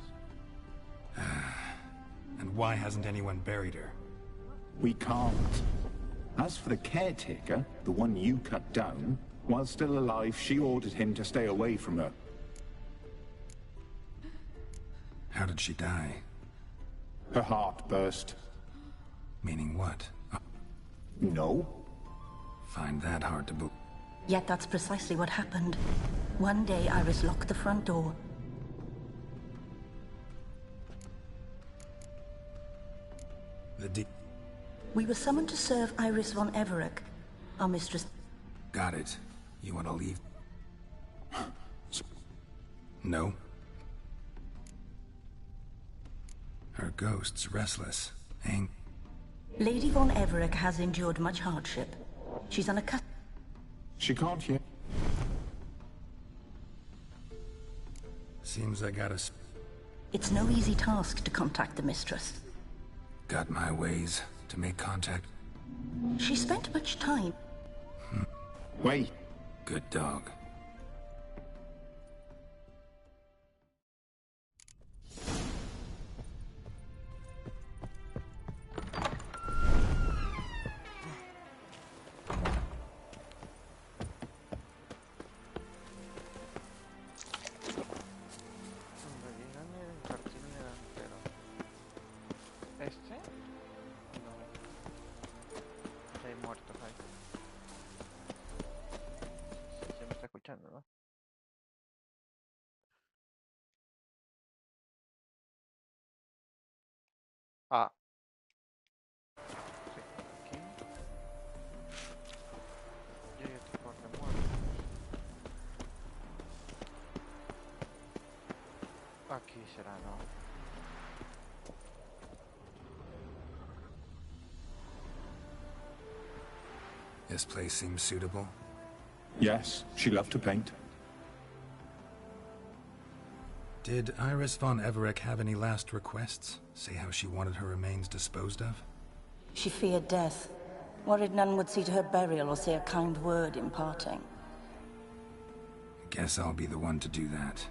And why hasn't anyone buried her? We can't. As for the caretaker, the one you cut down, while still alive, she ordered him to stay away from her. How did she die? Her heart burst. Meaning what? No. Find that hard to believe. Yet that's precisely what happened. One day, Iris locked the front door. We were summoned to serve Iris von Everec, our mistress. Got it. You want to leave? No? Her ghost's restless. Lady von Everec has endured much hardship. She's unaccustomed. She can't hear. Seems I gotta... It's no easy task to contact the mistress. Got my ways to make contact. She spent much time. Wait. Good dog. Ah. Sí, aquí. Y hay otro par de muertos. Aquí será, ¿no? This place seems suitable. Yes, she loved to paint. Did Iris von Everec have any last requests? Say how she wanted her remains disposed of? She feared death. Worried none would see to her burial or say a kind word in parting. Guess I'll be the one to do that.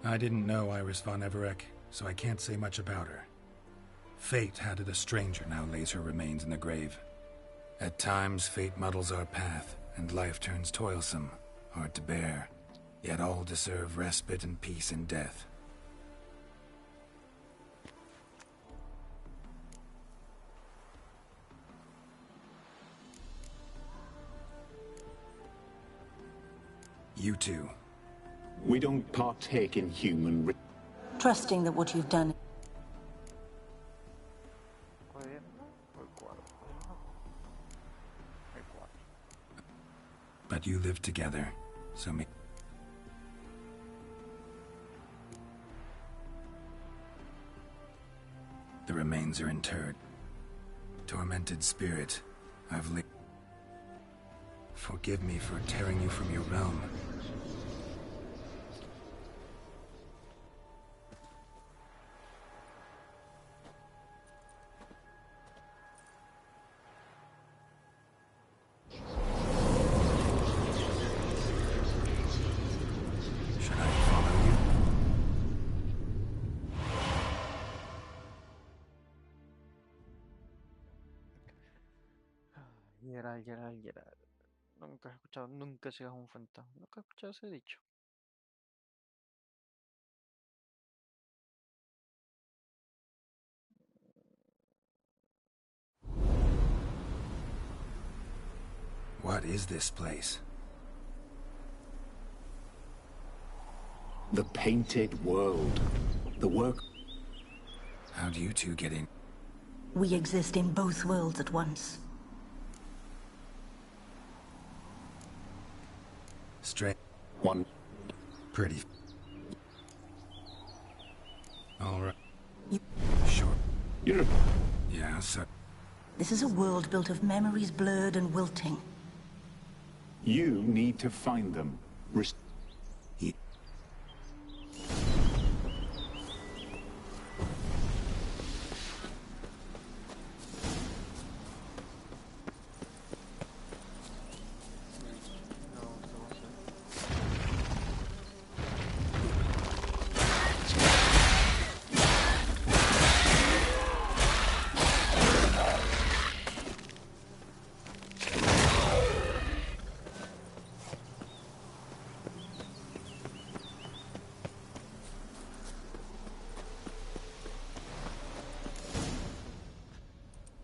I didn't know Iris von Everec, so I can't say much about her. Fate had it a stranger now lays her remains in the grave. At times, fate muddles our path, and life turns toilsome, hard to bear. Yet all deserve respite and peace in death. You two. We don't partake in human... Trusting that what you've done... But you live together, so the remains are interred. Tormented spirit, I've lived. Forgive me for tearing you from your realm. Geralt. Nunca he escuchado, nunca seas un fantasma. Nunca he escuchado ese dicho. What is this place? The Painted World. The work... How'd you two get in? We exist in both worlds at once. Straight. One. Pretty. All right. You... Sure. You're... Yeah, so... This is a world built of memories blurred and wilting. You need to find them.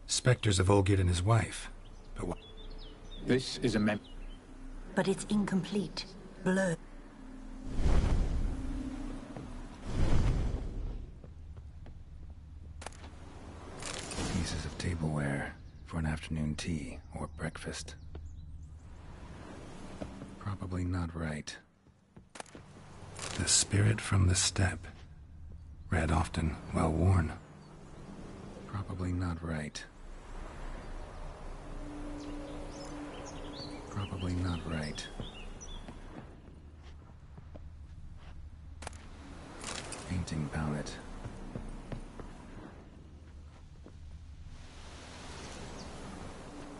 Spectres of Olgierd and his wife. But what? This is a But it's incomplete. Blurred. Pieces of tableware for an afternoon tea or breakfast. Probably not right. The spirit from the steppe. Read often, well worn. Probably not right. Probably not right. Painting palette.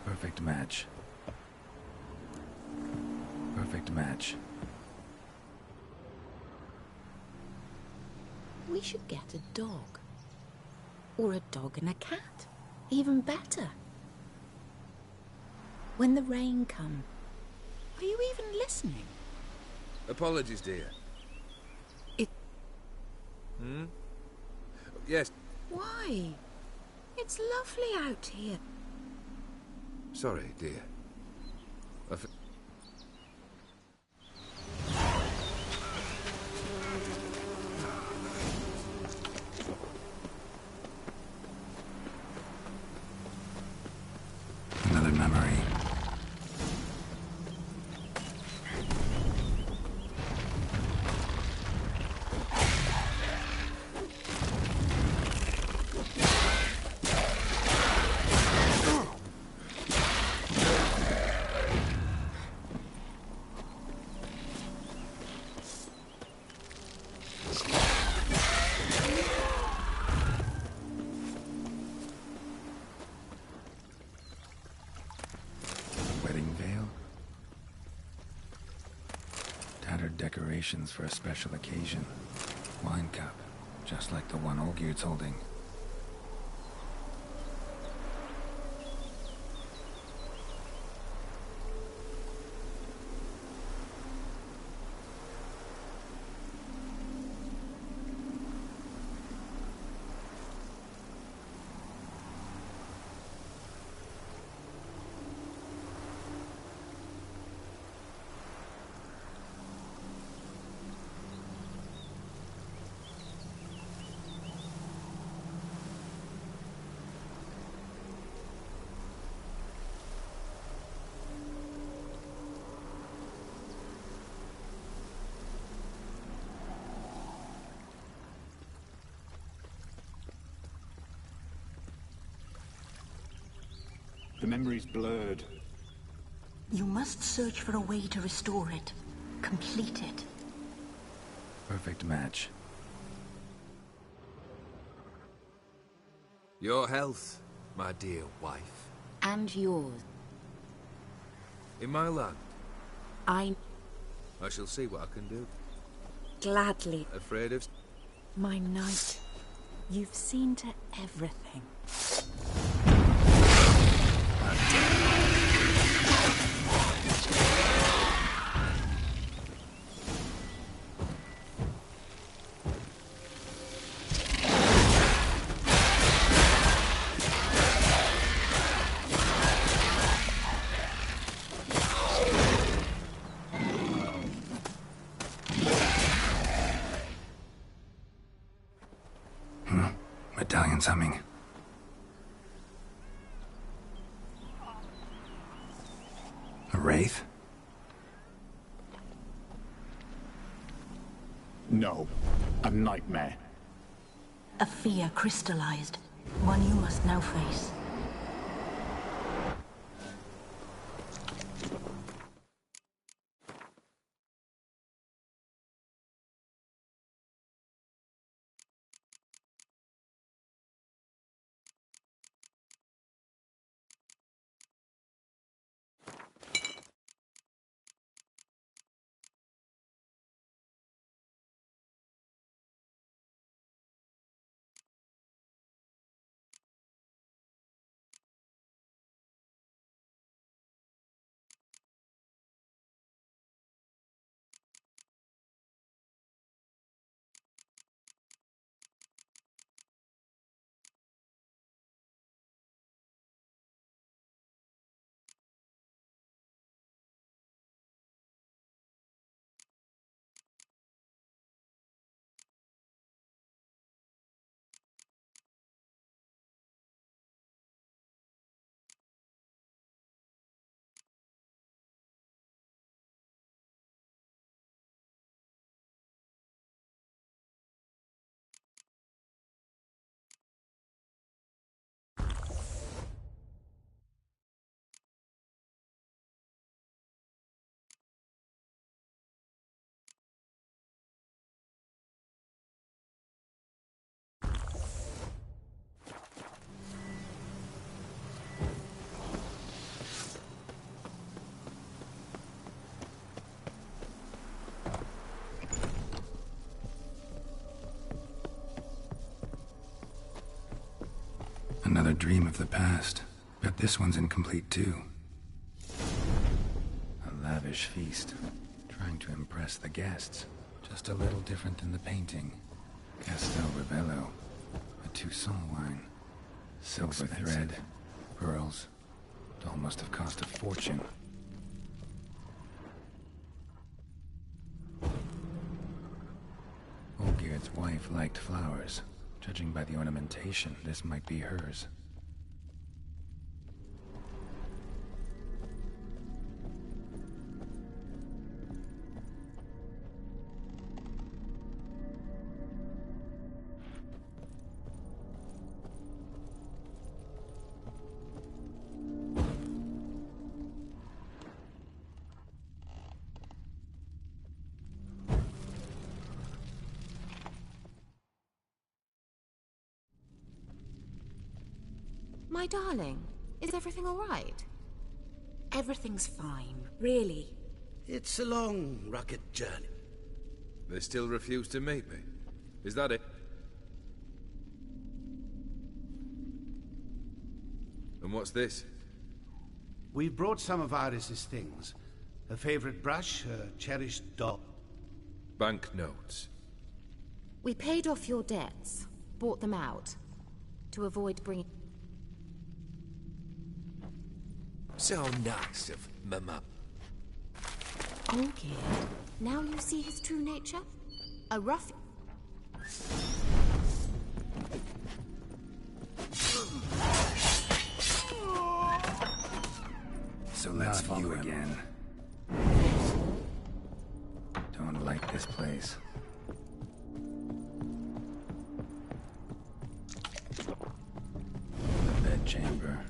Perfect match. Perfect match. We should get a dog. Or a dog and a cat. Even better. When the rain comes. Are you even listening? Apologies, dear. Hmm? Yes. Why? It's lovely out here. Sorry, dear. Another memory. Decorations for a special occasion. Wine cup, just like the one Olgierd's holding. The memory's blurred. You must search for a way to restore it. Complete it. Perfect match. Your health, my dear wife. And yours. In my land. I shall see what I can do. Gladly. Afraid of... My knight. You've seen to everything. one's humming. A wraith? No, a nightmare. A fear crystallized, one you must now face. Another dream of the past. Bet this one's incomplete too. A lavish feast. Trying to impress the guests. Just a little different than the painting. Castel Rebello. A Toussaint wine. Silver thread. Pearls. It all must have cost a fortune. Olgierd's wife liked flowers. Judging by the ornamentation, this might be hers. My darling, is everything all right? Everything's fine, really. It's a long, rugged journey. They still refuse to meet me. Is that it? And what's this? We've brought some of Iris's things. Her favorite brush, her cherished doll. Banknotes. We paid off your debts, bought them out, to avoid bringing... So nice of Mama. Olgierd, now you see his true nature? A rough... So let's follow you again. Don't like this place. The bedchamber.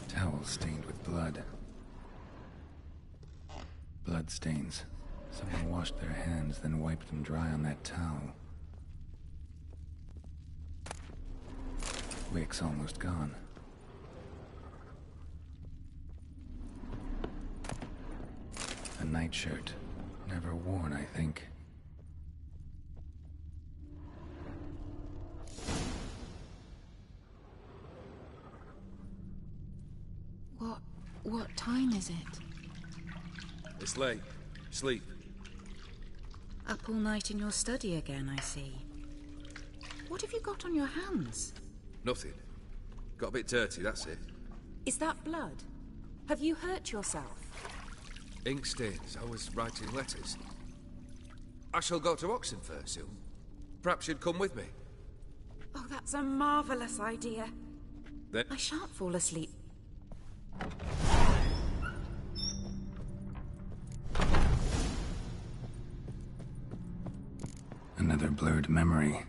Towel stained with blood. Blood stains. Someone washed their hands, then wiped them dry on that towel. Wick's almost gone. A nightshirt. Never worn, I think. What time is it? It's late. Sleep. Up all night in your study again, I see. What have you got on your hands? Nothing. Got a bit dirty, that's it. Is that blood? Have you hurt yourself? Ink stains. I was writing letters. I shall go to Oxenfurt soon. Perhaps you'd come with me. Oh, that's a marvellous idea. Then I shan't fall asleep. Another blurred memory.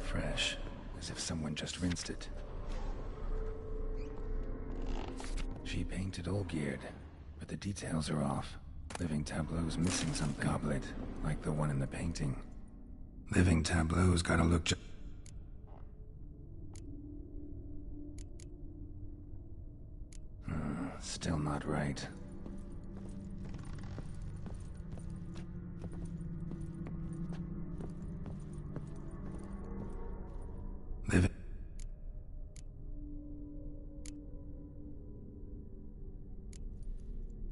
Fresh, as if someone just rinsed it. She painted Olgierd, but the details are off. Living Tableau's missing some goblet, like the one in the painting. Living Tableau's gotta look still not right. Living...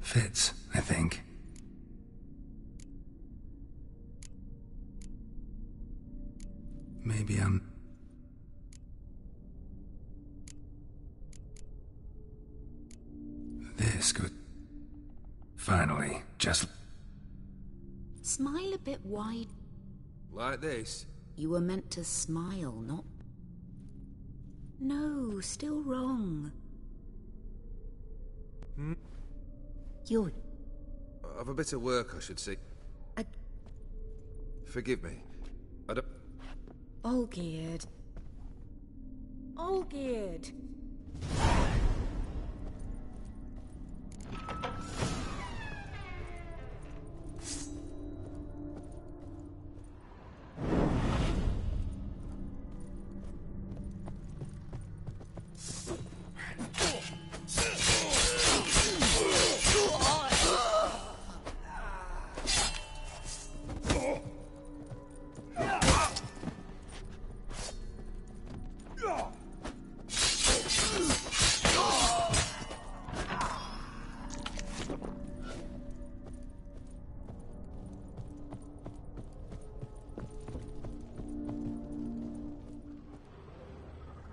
Fits, I think. Maybe I'm... This could... Finally, just... Smile a bit wide. like this. You were meant to smile, not... No, still wrong. You're... I've a bit of work, I should say. Forgive me. I don't... Olgierd. Olgierd!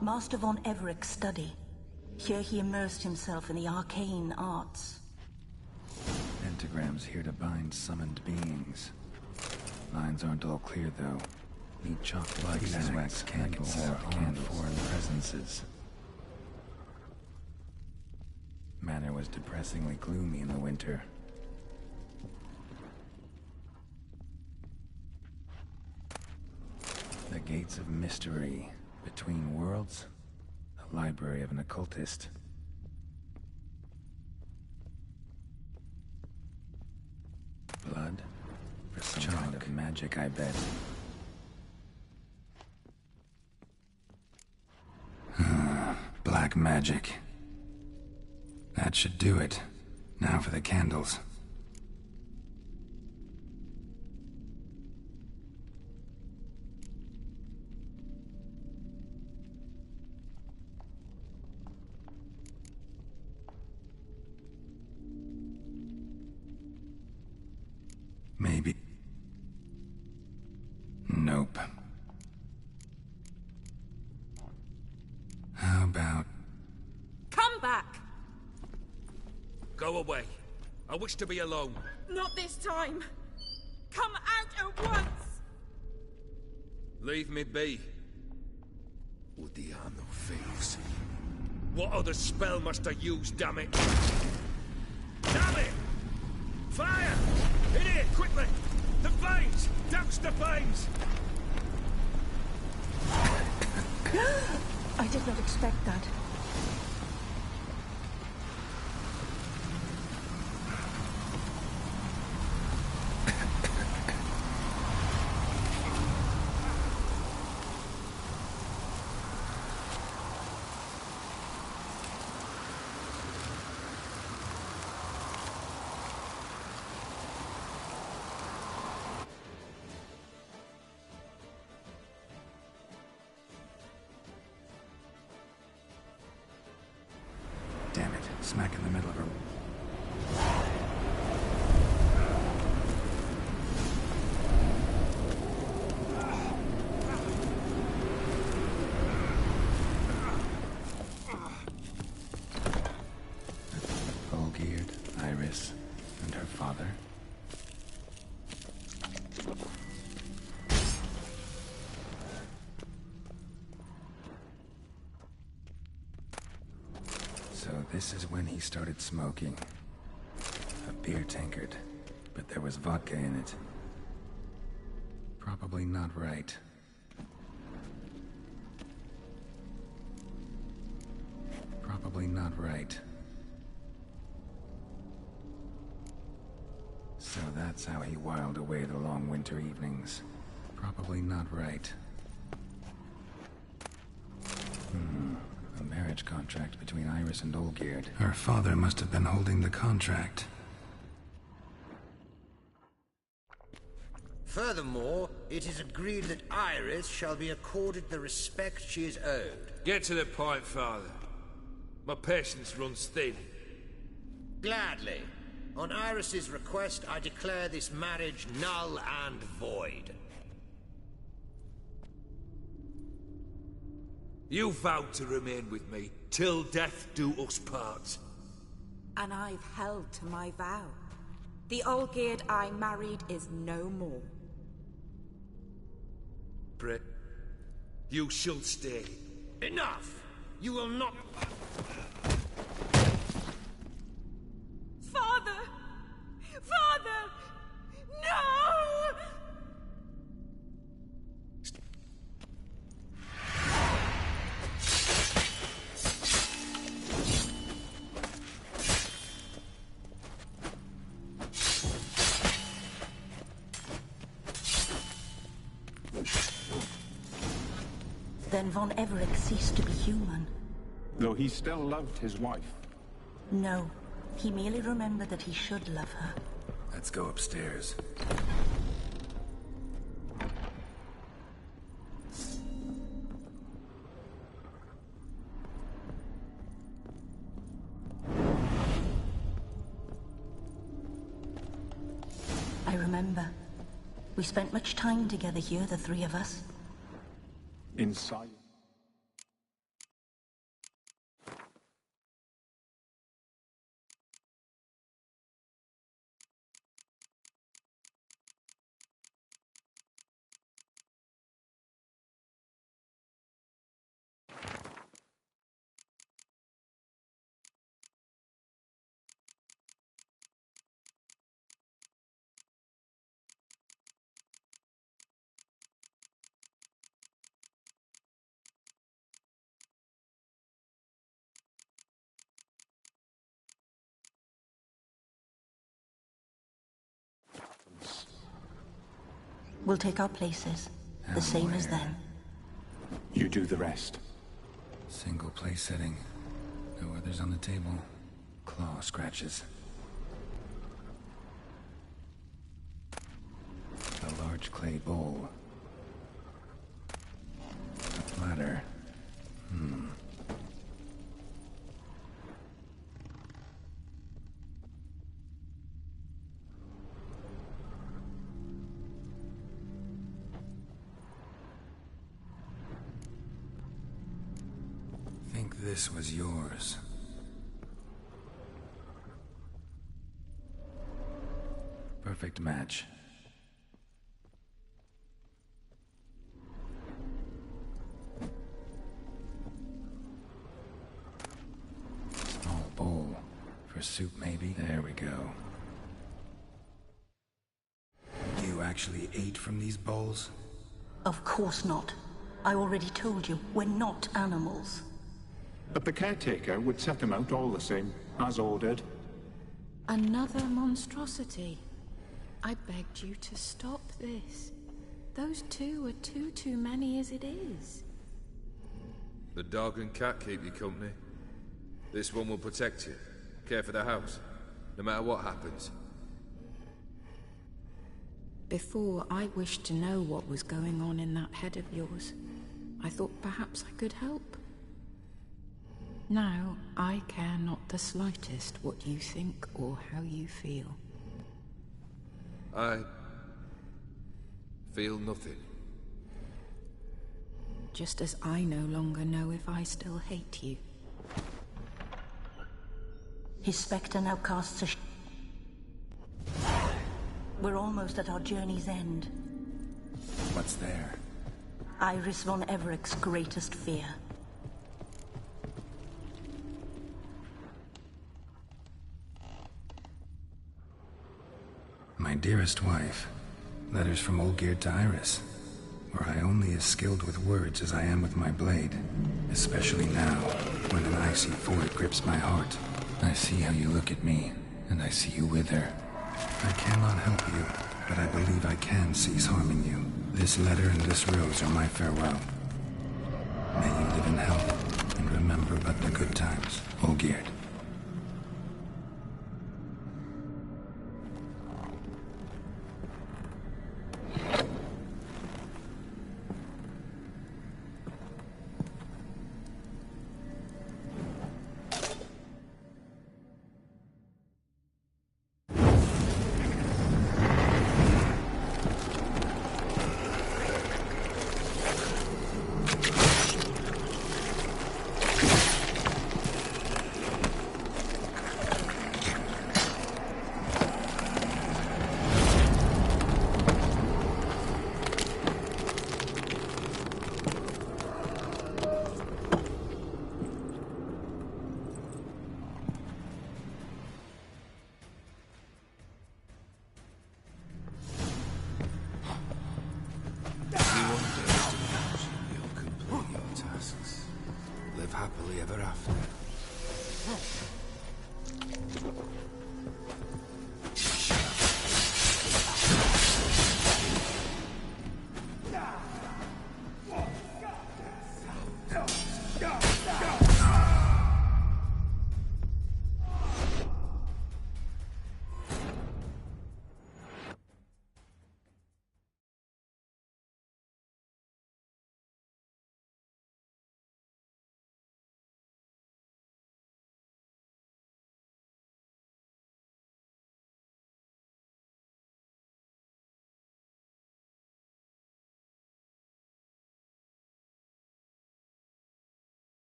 Master von Everek's study. Here he immersed himself in the arcane arts. Pentagrams here to bind summoned beings. Lines aren't all clear, though. Need chalk blood wax candles on foreign presences. Manor was depressingly gloomy in the winter. The Gates of Mystery. Between Worlds, the library of an occultist. Blood? For some kind of magic, I bet. Black magic. That should do it. Now for the candles. Maybe. Nope. How about... Come back! Go away. I wish to be alone. Not this time! Come out at once! Leave me be. Odiano fails. What other spell must I use, damn it? Damn it! Fire! In here, quickly! The flames! Douse the flames! I did not expect that. Damn it, smack in the middle of her... Olgierd, Iris, This is when he started smoking. A beer tankard, but there was vodka in it. Probably not right. Probably not right. So that's how he whiled away the long winter evenings. Probably not right. A marriage contract between Iris and Olgierd. Her father must have been holding the contract. Furthermore, it is agreed that Iris shall be accorded the respect she is owed. Get to the point, Father. My patience runs thin. Gladly. On Iris's request, I declare this marriage null and void. You vowed to remain with me till death do us part. And I've held to my vow. The Olgierd I married is no more. Britt, you shall stay. Enough! You will not... Father! Father! No! Then Von Everec ceased to be human. Though he still loved his wife. No, he merely remembered that he should love her. Let's go upstairs. I remember. We spent much time together here, the three of us. Inside. We'll take our places, the same as then. You do the rest. Single place setting. No others on the table. Claw scratches. A large clay bowl. A platter. Think this was yours. Perfect match. Small bowl. For soup, maybe? There we go. You actually ate from these bowls? Of course not. I already told you, we're not animals. But the caretaker would set them out all the same, as ordered. Another monstrosity. I begged you to stop this. Those two are too many as it is. The dog and cat keep you company. This one will protect you, care for the house, no matter what happens. Before, I wished to know what was going on in that head of yours. I thought perhaps I could help. Now, I care not the slightest what you think or how you feel. I feel nothing. Just as I no longer know if I still hate you. His spectre now casts a We're almost at our journey's end. What's there? Iris von Everec's greatest fear. my dearest wife. Letters from Olgierd to Iris. Were I only as skilled with words as I am with my blade. Especially now, when an icy void grips my heart. I see how you look at me, and I see you wither. I cannot help you, but I believe I can cease harming you. This letter and this rose are my farewell. May you live in health, and remember but the good times, Olgierd. Happily ever after.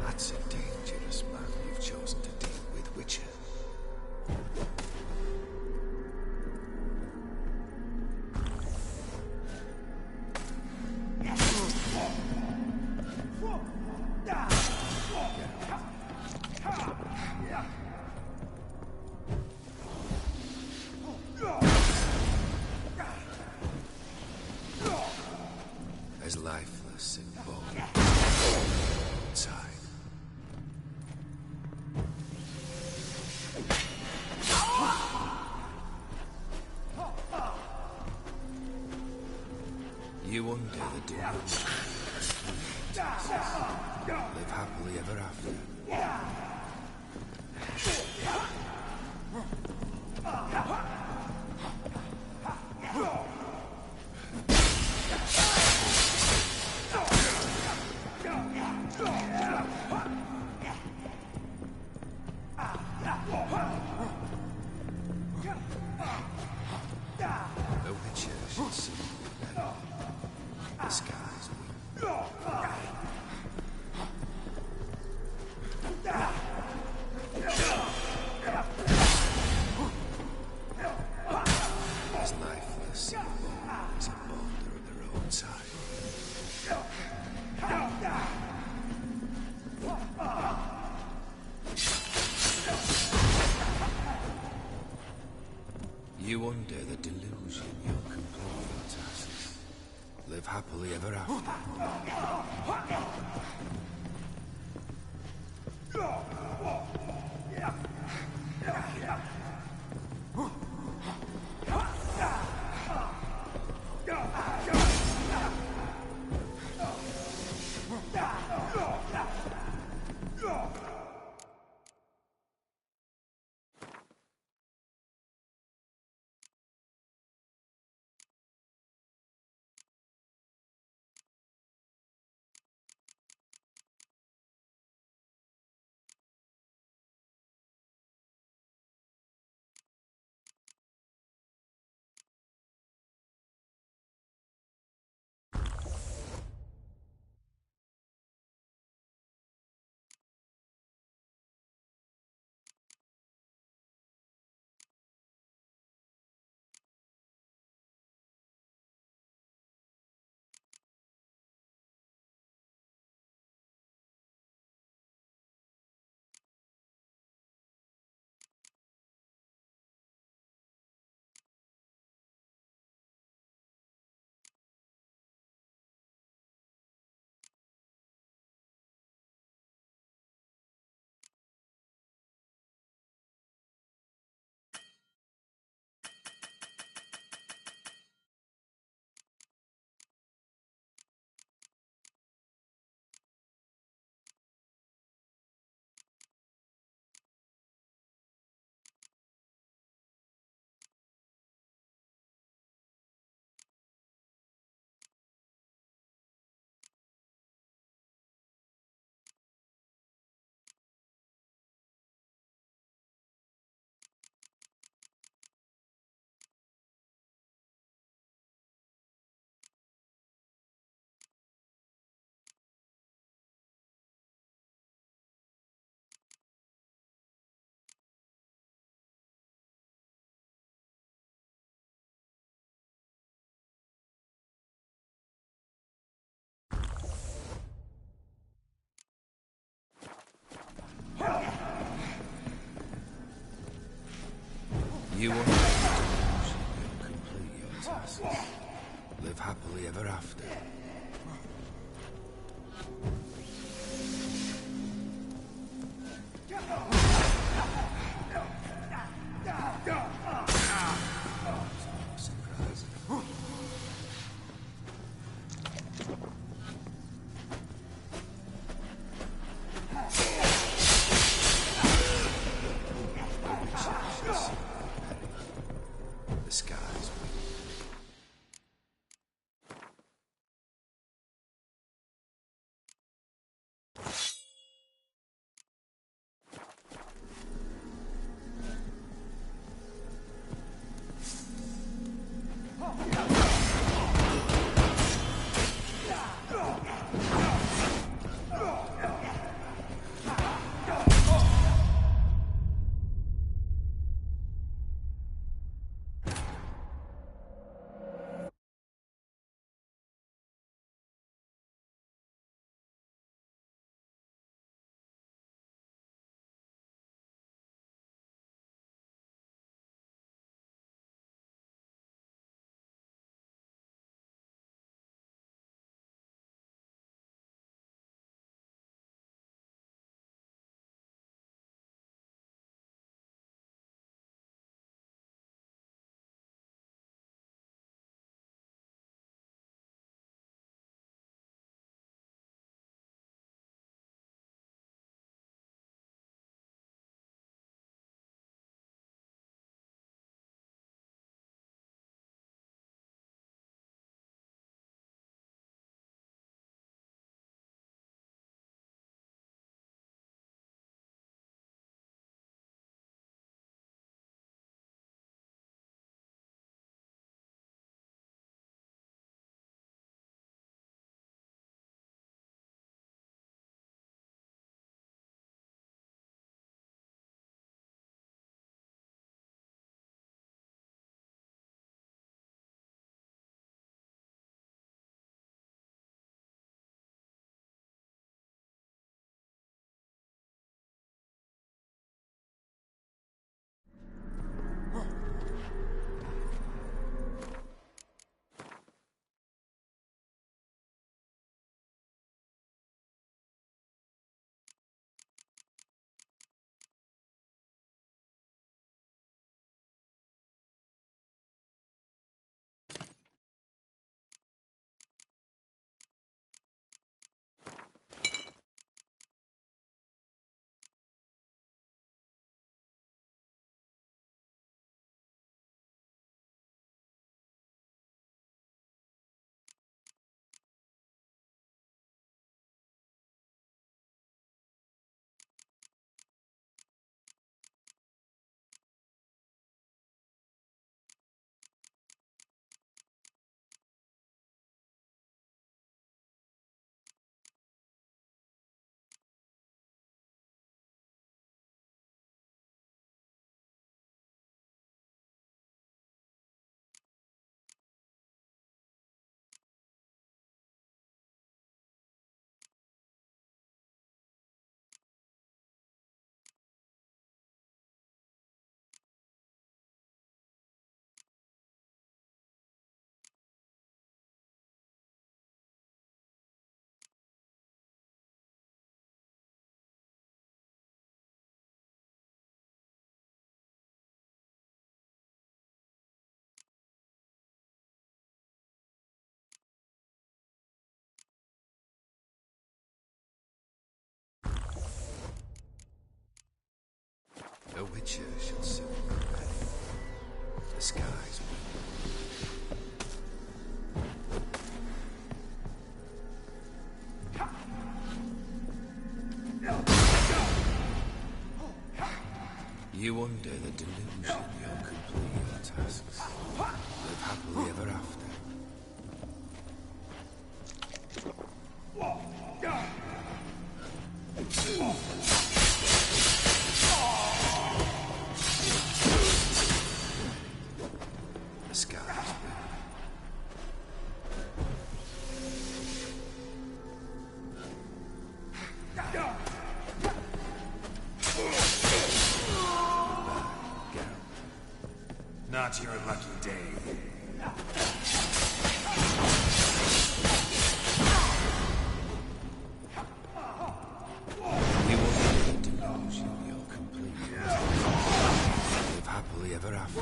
That's a dangerous man you've chosen to deal with, Witcher. As lifeless and bone inside. You undo the delusion. Live happily ever after. The Witcher should see you the skies weep. As lifeless and bone as a boulder of their own side. You undo the delusion you'll complete your tasks. Live happily ever after. You want to complete your tasks. Live happily ever after. A witcher shall soon be ready. The skies will. You under the delusion you'll complete your tasks. Live happily ever after. The skies Not your lucky day. You under the delusion you'll complete your tasks. Live happily ever after.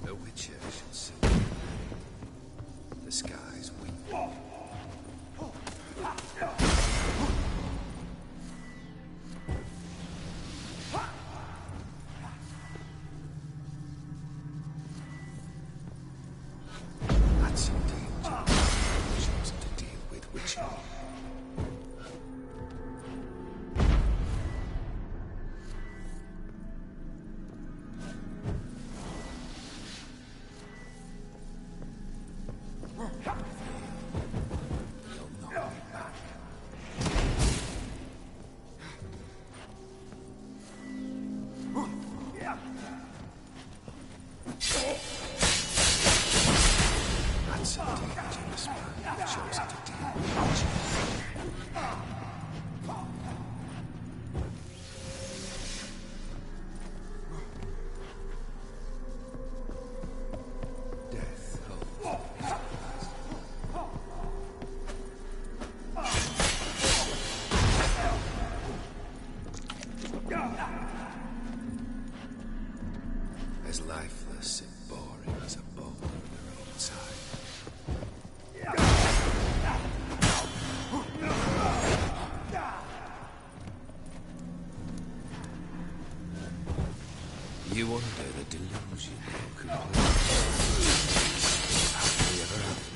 A witcher shall soon be ready. The skies weep. That's indeed chosen to deal with witcher. That's indeed a generous man chosen to deal with witcher. Death holds his eyes. As lifeless and boring as a boulder in the roadside. wonder the delusion will complete. Happily ever after.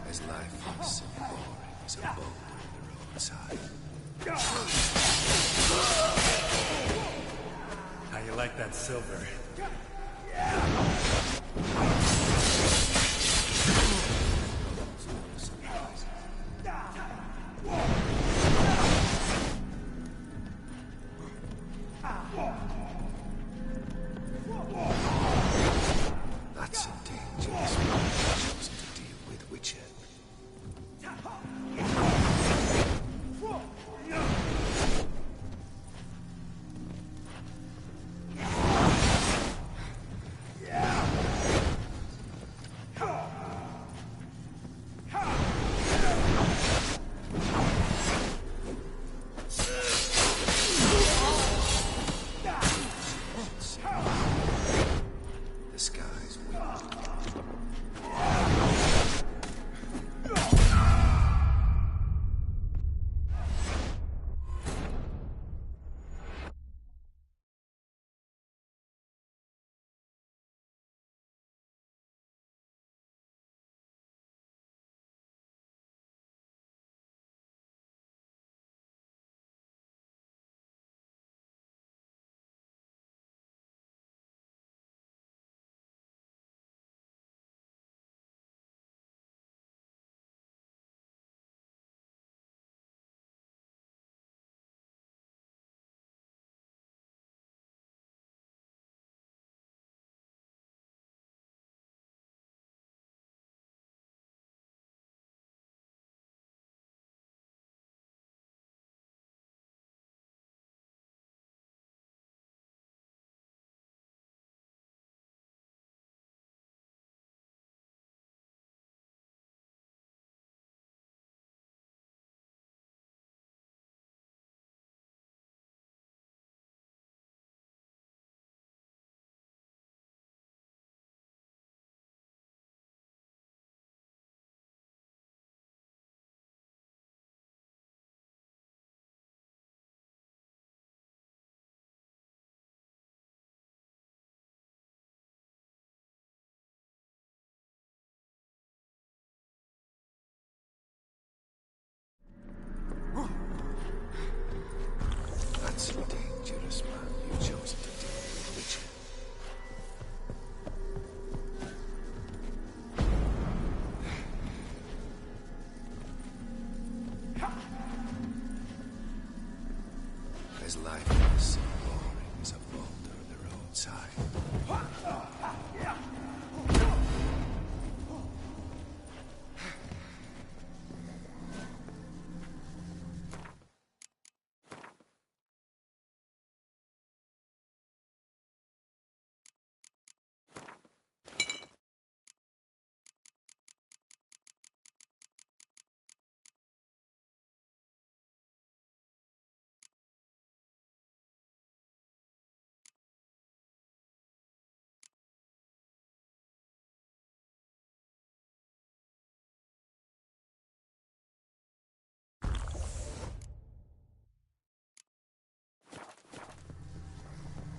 As life is so boring as a boulder in the roadside. How you like that silver? That's a dangerous man chosen to deal with Witcher.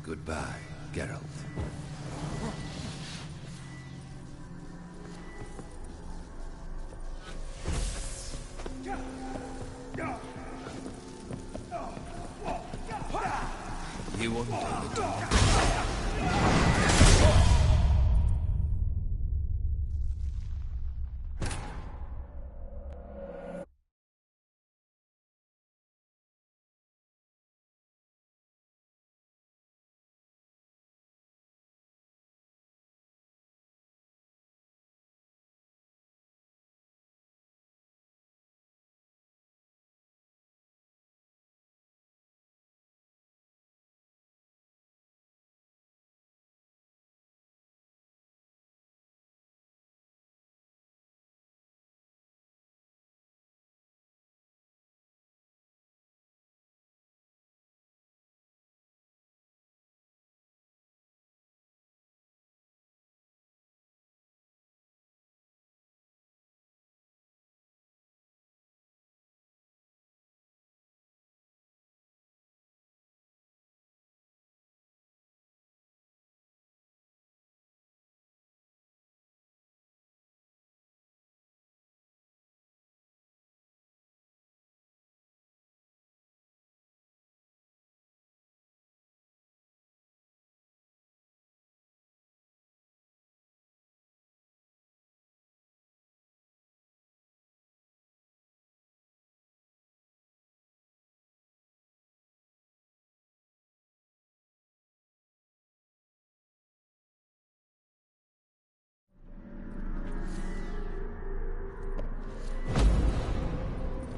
Goodbye, Geralt. You wonder the dark.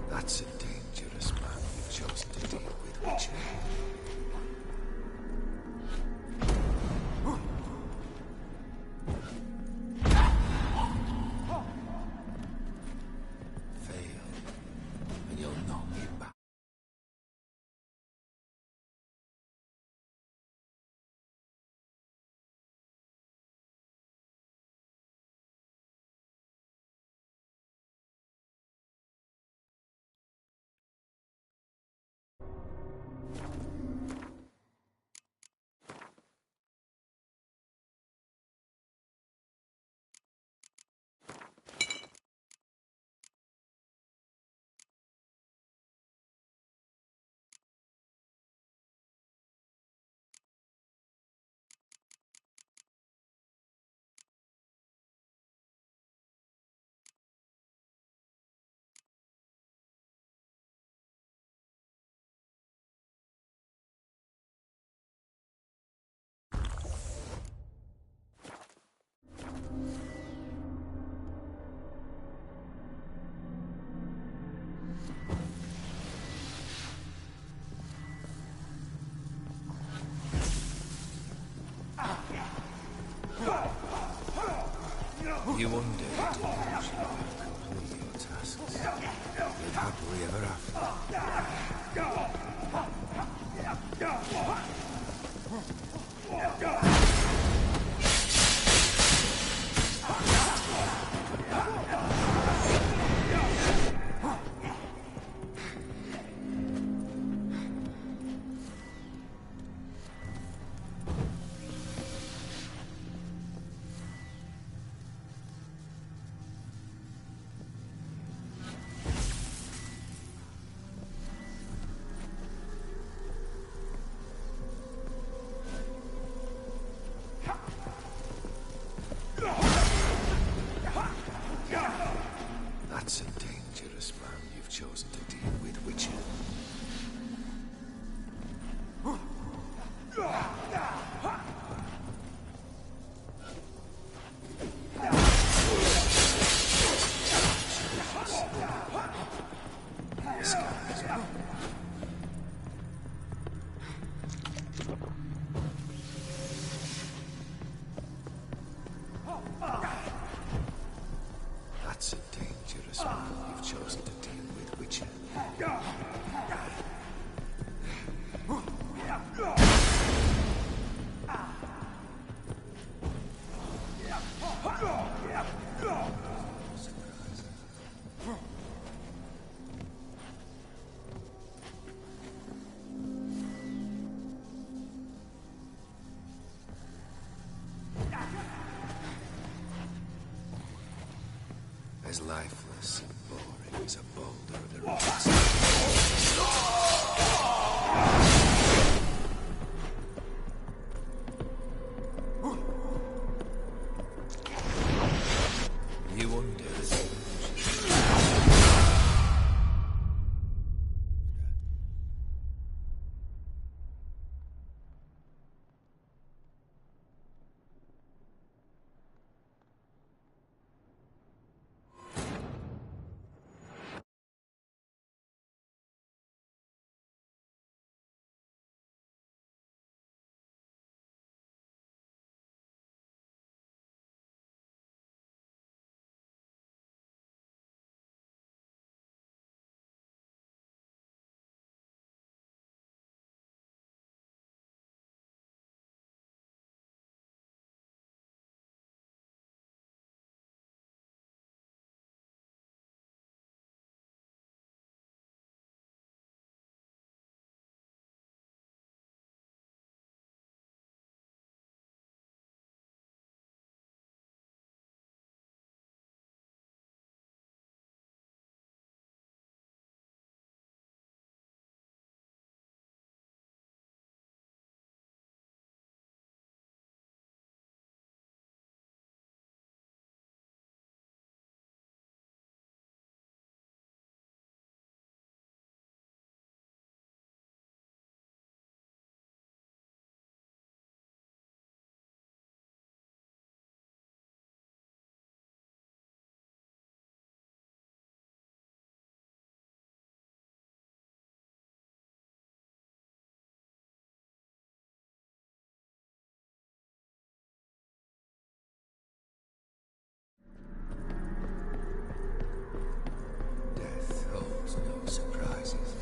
That's a dangerous man you've chosen to deal with, Witcher. Fail, and you'll not be back. You one day, dears, complete your tasks. Live happily ever after. as lifeless and boring as a boulder of the rocks. You wonder. Death holds no surprises.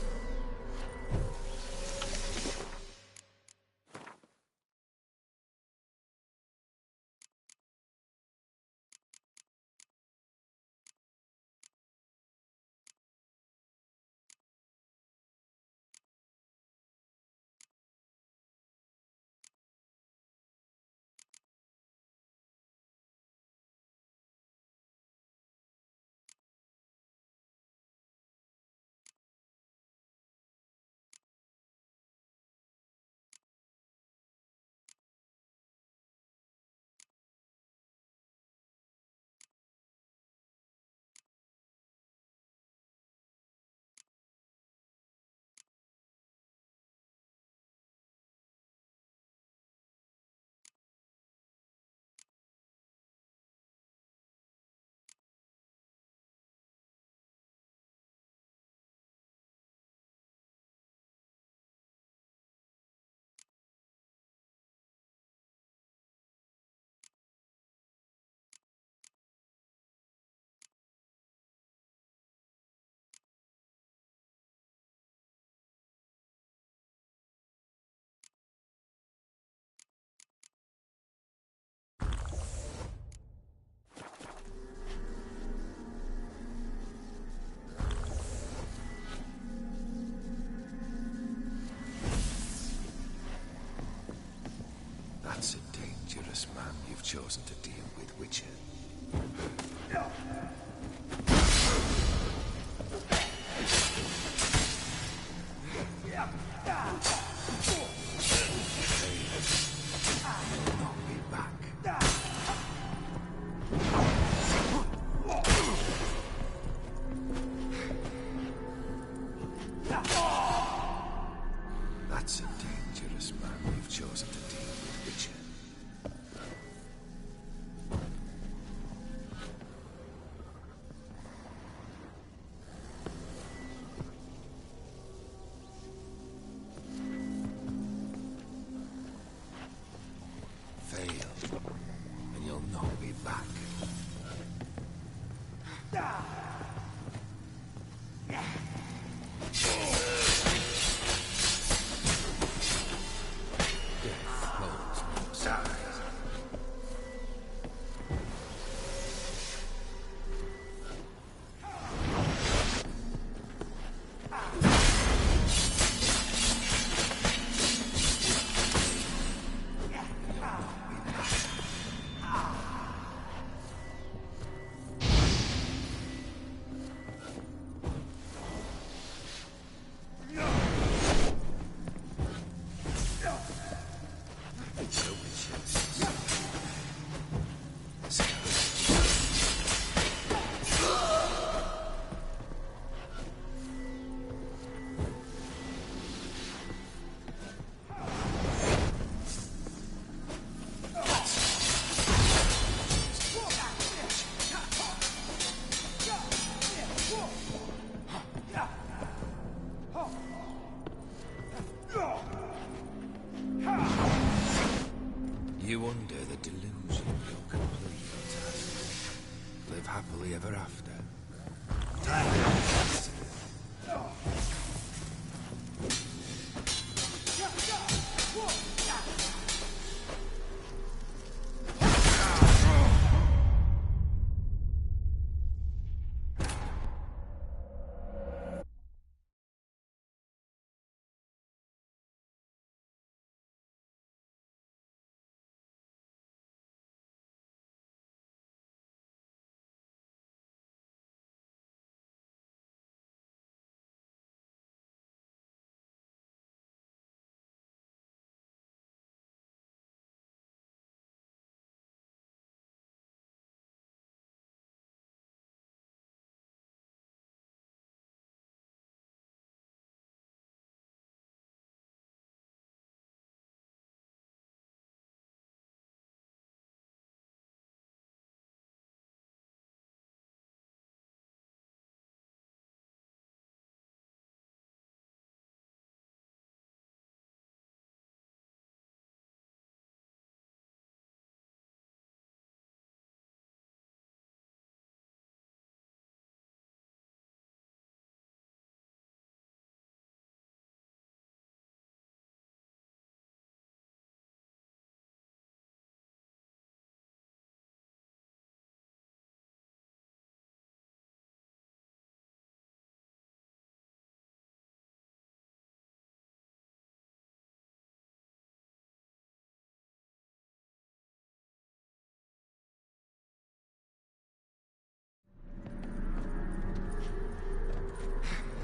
That's a dangerous man you've chosen to deal with, Witcher. That's a dangerous man you've chosen to deal with, Witcher. the delusion you'll complete your tasks. Live happily ever after.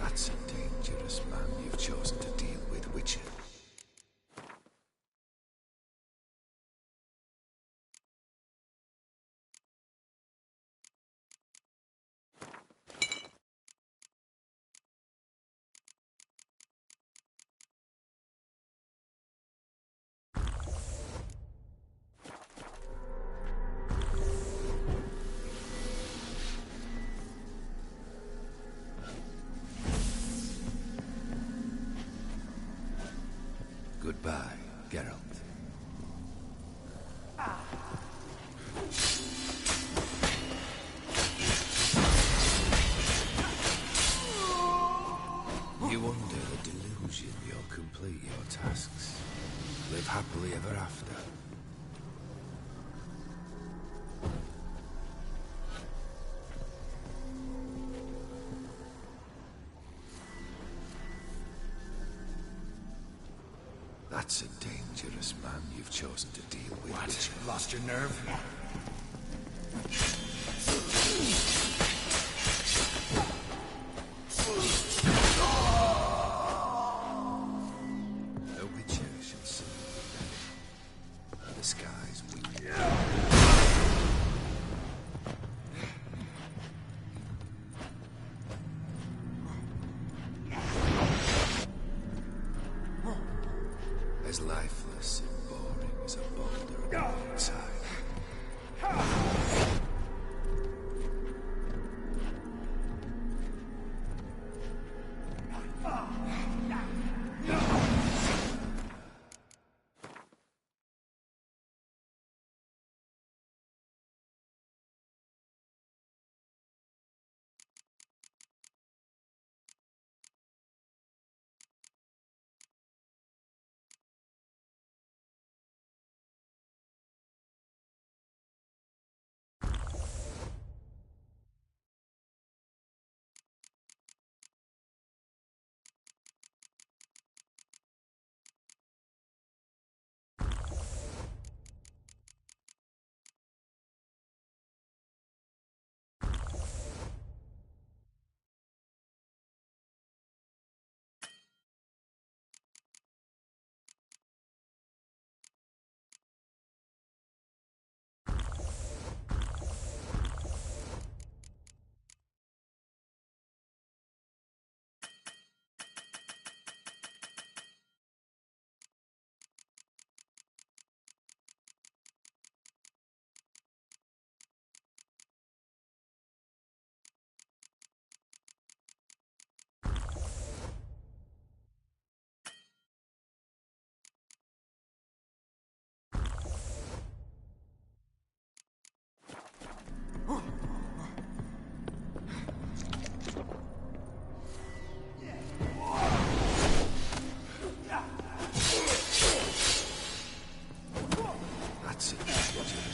That's a dangerous man you've chosen to deal with, Witcher. Goodbye, Geralt. You under the delusion you'll complete your tasks. Live happily ever after. That's a dangerous man you've chosen to deal with. What? Witcher. Lost your nerve? A Witcher shall soon be ready. The skies weep. As lifeless and boring as a boulder on the outside.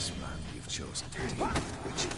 this man you've chosen to deal with, Witcher.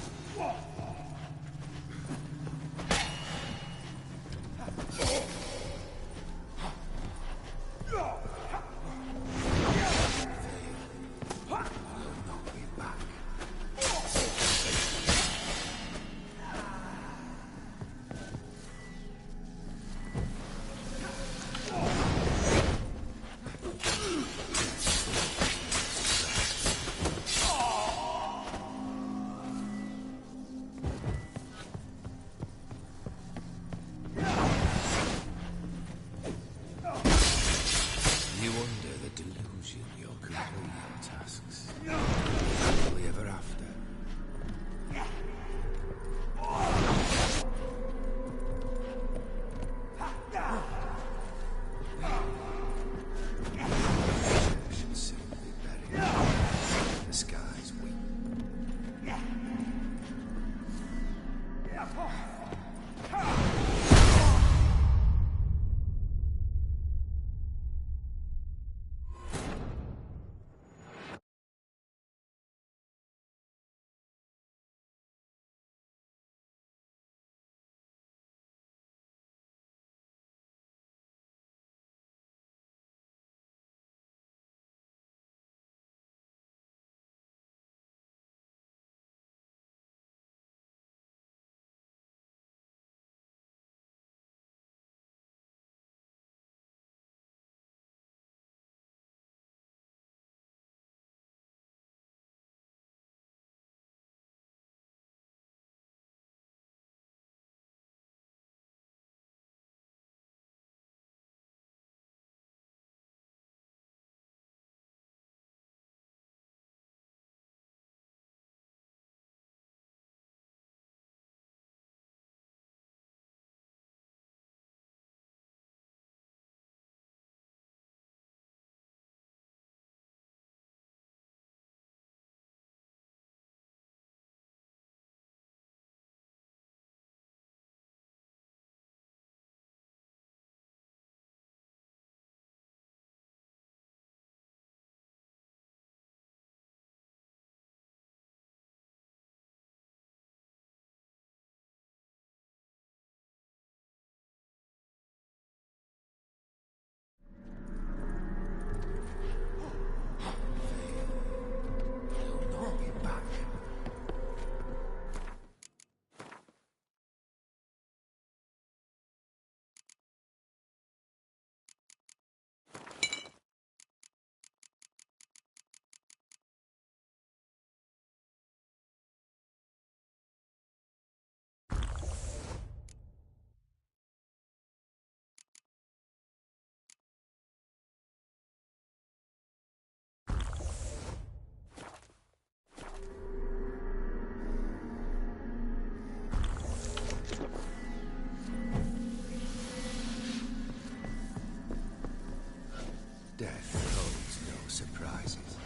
Death holds no surprises.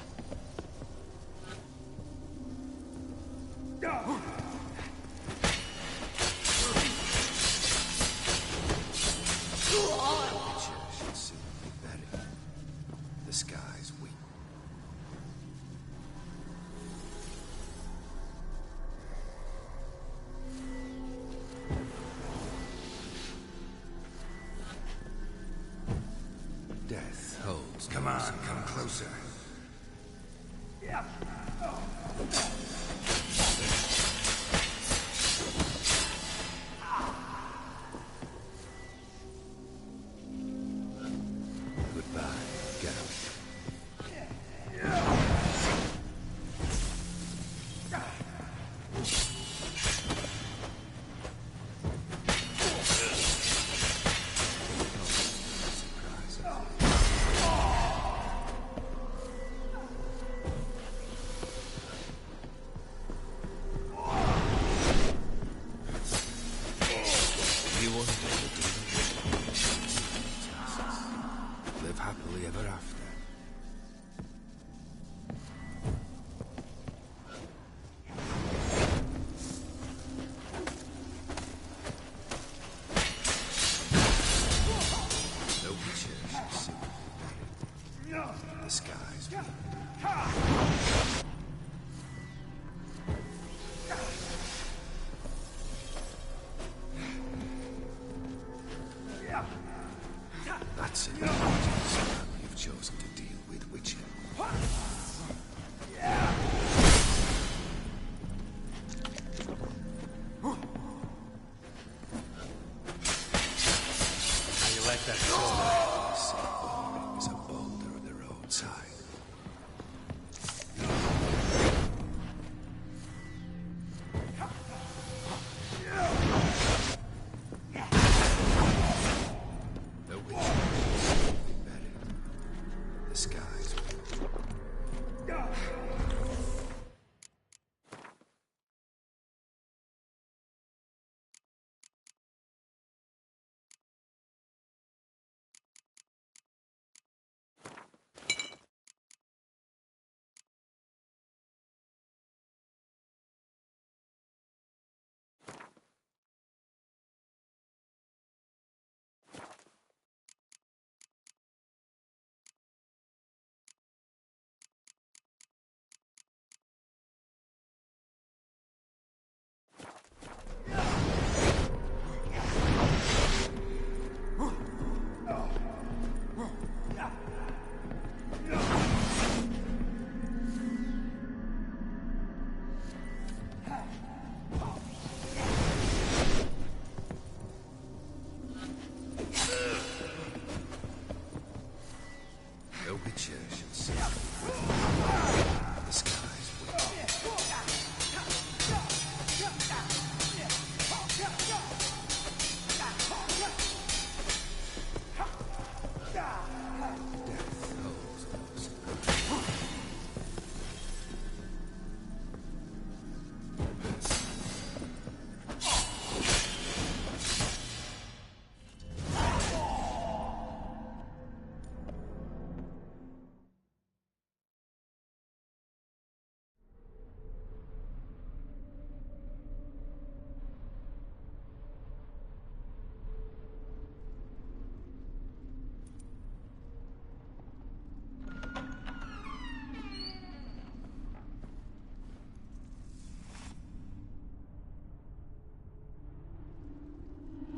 Witcher should soon be buried. The skies weep. Death holds. Come on, come closer. Goodbye, Geralt.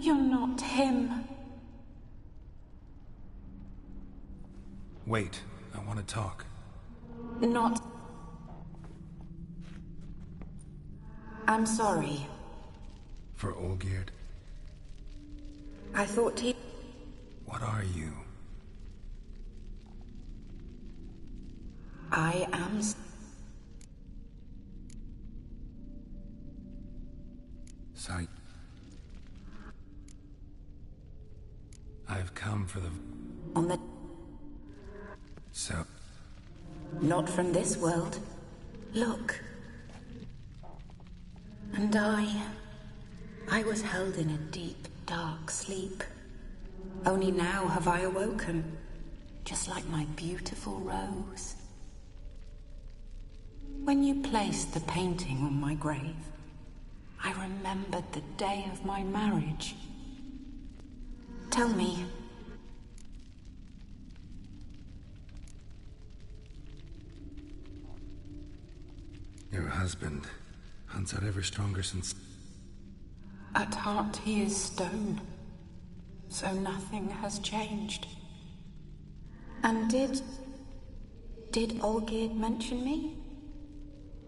You're not him. Wait, I want to talk. Not... I'm sorry. For Olgierd? I thought he... What are you? I am... Sight. I've come for the... On the... So... Not from this world. Look. And I was held in a deep, dark sleep. Only now have I awoken, just like my beautiful rose. When you placed the painting on my grave, I remembered the day of my marriage. Tell me. Your husband hunts out ever stronger since... At heart he is stone, so nothing has changed. And did Olgierd mention me?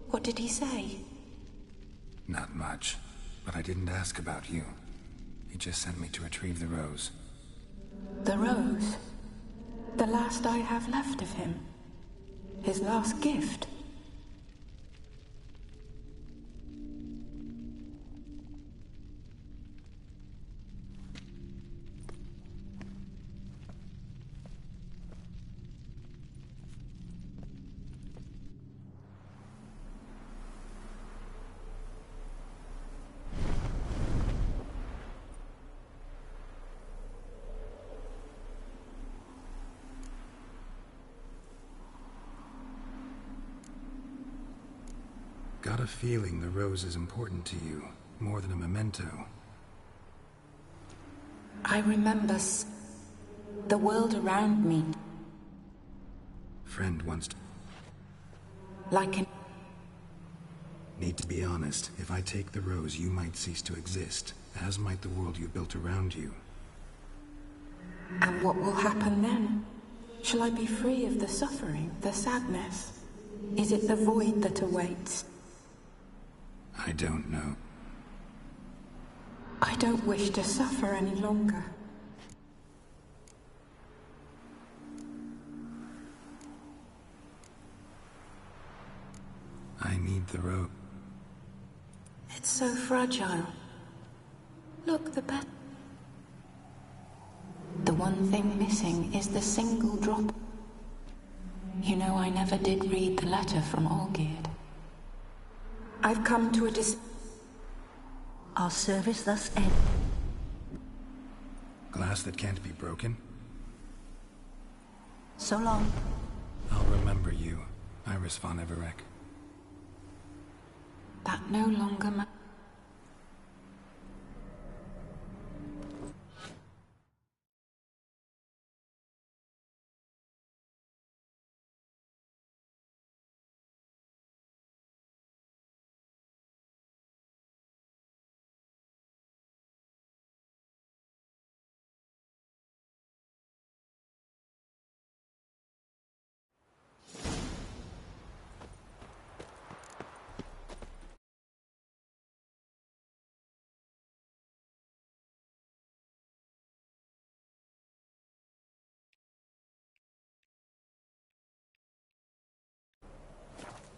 What did he say? Not much, but I didn't ask about you. He just sent me to retrieve the rose. The rose? The last I have left of him? His last gift? Got a feeling the rose is important to you, more than a memento. I remember the world around me. Friend wants to... Like an... Need to be honest, if I take the rose, you might cease to exist, as might the world you built around you. And what will happen then? Shall I be free of the suffering, the sadness? Is it the void that awaits? I don't know. I don't wish to suffer any longer. I need the rope. It's so fragile. Look, the bed. The one thing missing is the single drop. You know, I never did read the letter from Olgierd. I've come to a Our service thus ends. Glass that can't be broken? So long. I'll remember you, Iris von Everec. That no longer matters.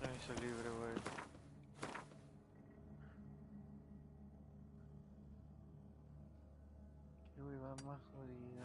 Nice libre, güey. Qué güey va más jodida.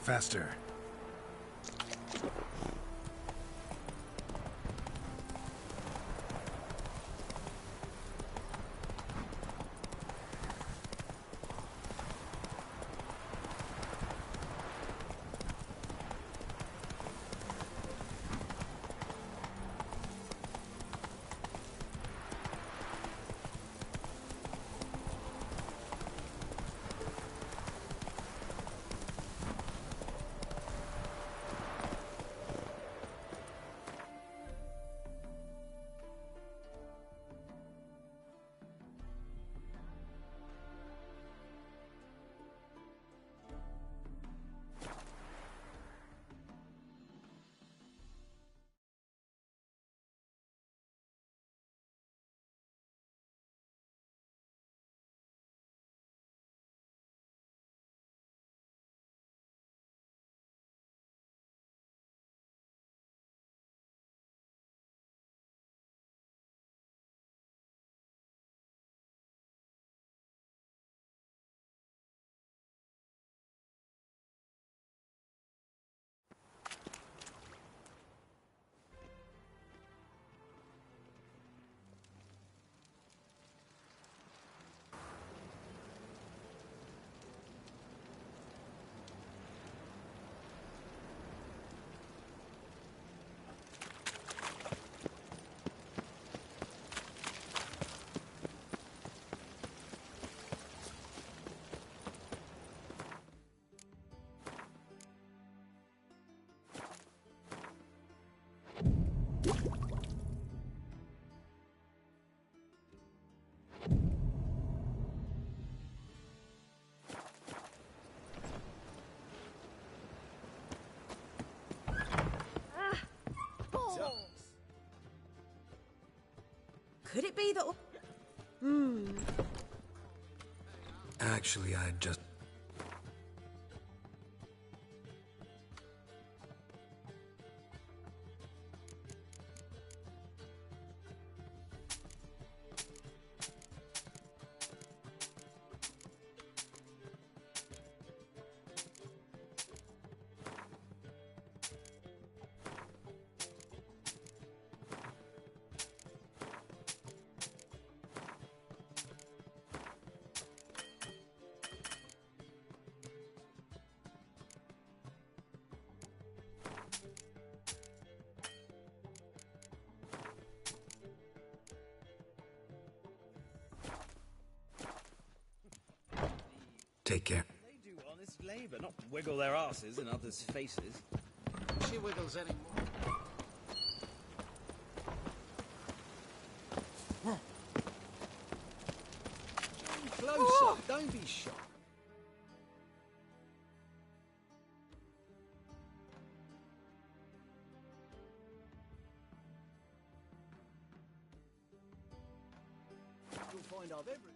faster. Could it be that... Actually, I just... Take care. They do honest labor, not wiggle their asses in others' faces. She wiggles anymore. Closer, don't be shy. You'll find I've every...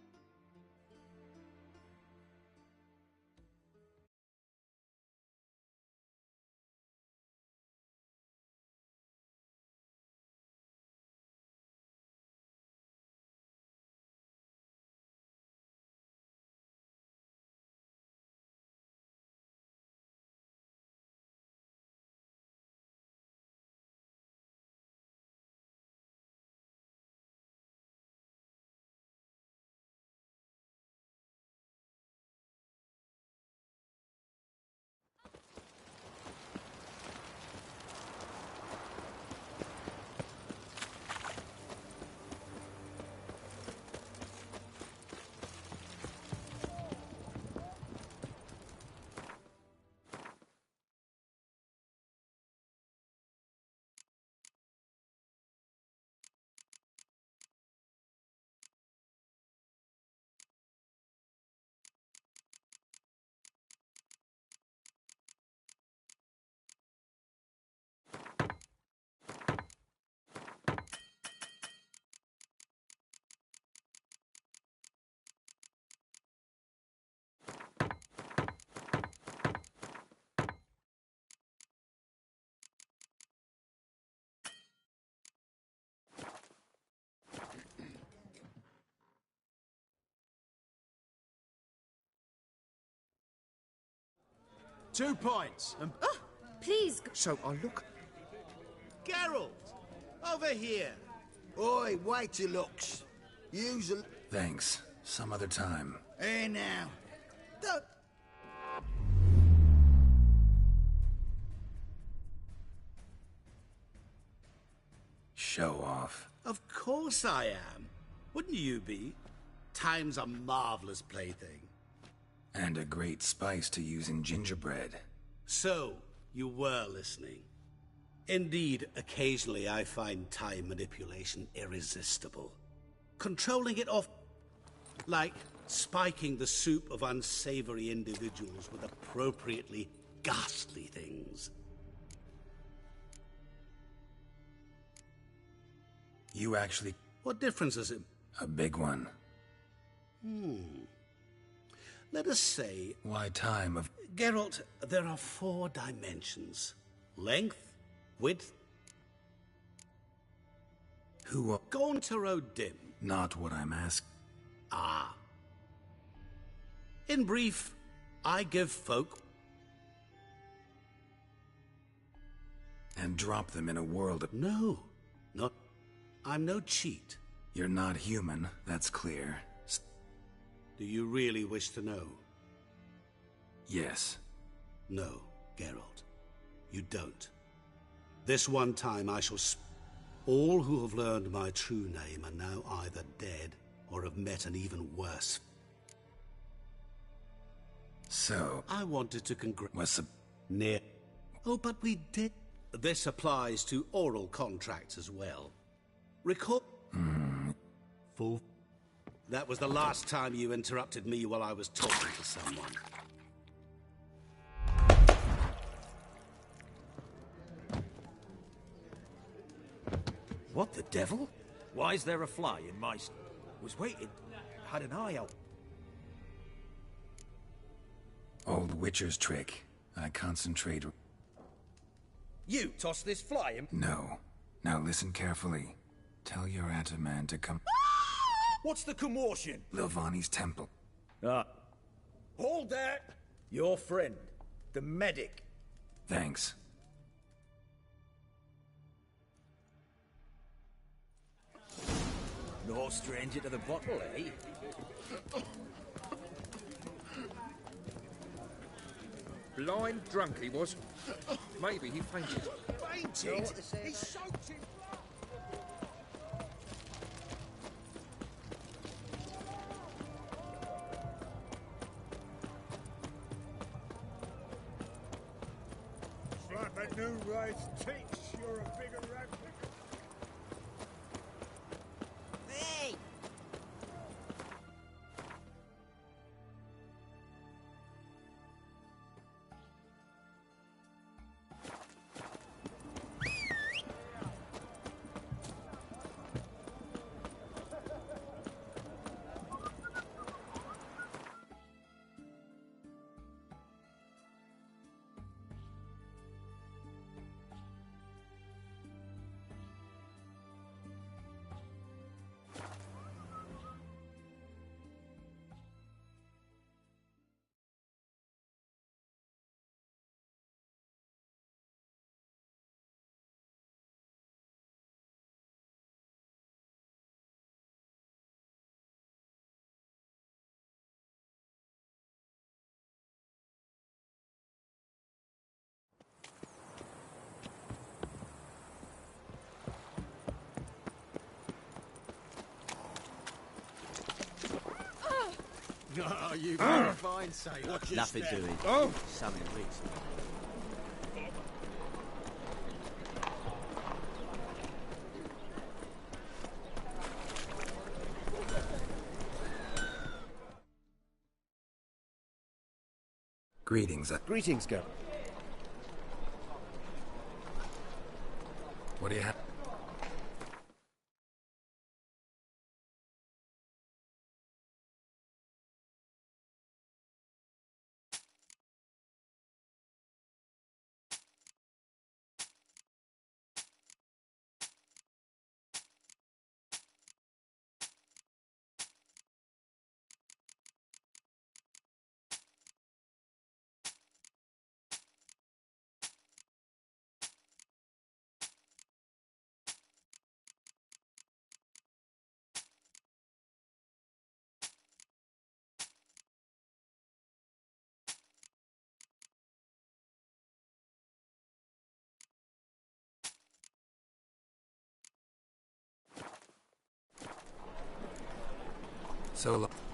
2 points. And Please. So I look. Geralt, over here. Oi, wait till looks. Use a... Thanks. Some other time. Here now. Don't... Show off. Of course I am. Wouldn't you be? Time's a marvelous plaything. And a great spice to use in gingerbread. So, you were listening. Indeed, occasionally I find time manipulation irresistible. Controlling it off... like spiking the soup of unsavory individuals with appropriately ghastly things. You actually... What difference is it? A big one. Let us say... Why time of... Geralt, there are 4 dimensions. Length, width... Who are... Gauntero Dim. Not what I'm asking. Ah. In brief, I give folk... And drop them in a world of... No, not... I'm no cheat. You're not human, that's clear. Do you really wish to know? Yes. No, Geralt. You don't. This one time I shall all who have learned my true name are now either dead or have met an even worse. So... I wanted to Was a... Near... Oh, but we did... This applies to oral contracts as well. Recall... Fool. That was the last time you interrupted me while I was talking to someone. What the devil? Why is there a fly in my... Was waiting. Had an eye out. Old Witcher's trick. I concentrate... You tossed this fly in... No. Now listen carefully. Tell your Ataman to come... What's the commotion? Lilvani's temple. Hold that! Your friend, the medic. Thanks. No stranger to the bottle, eh? Blind drunk he was. Maybe he fainted. Fainted? He soaked in... Slap a new race teach. You're a bigger rat. Hey! Oh, you've been fine, sailor. Nothing doing. Oh! Sammy Reese. Greetings. Greetings, girl. What do you have? So long.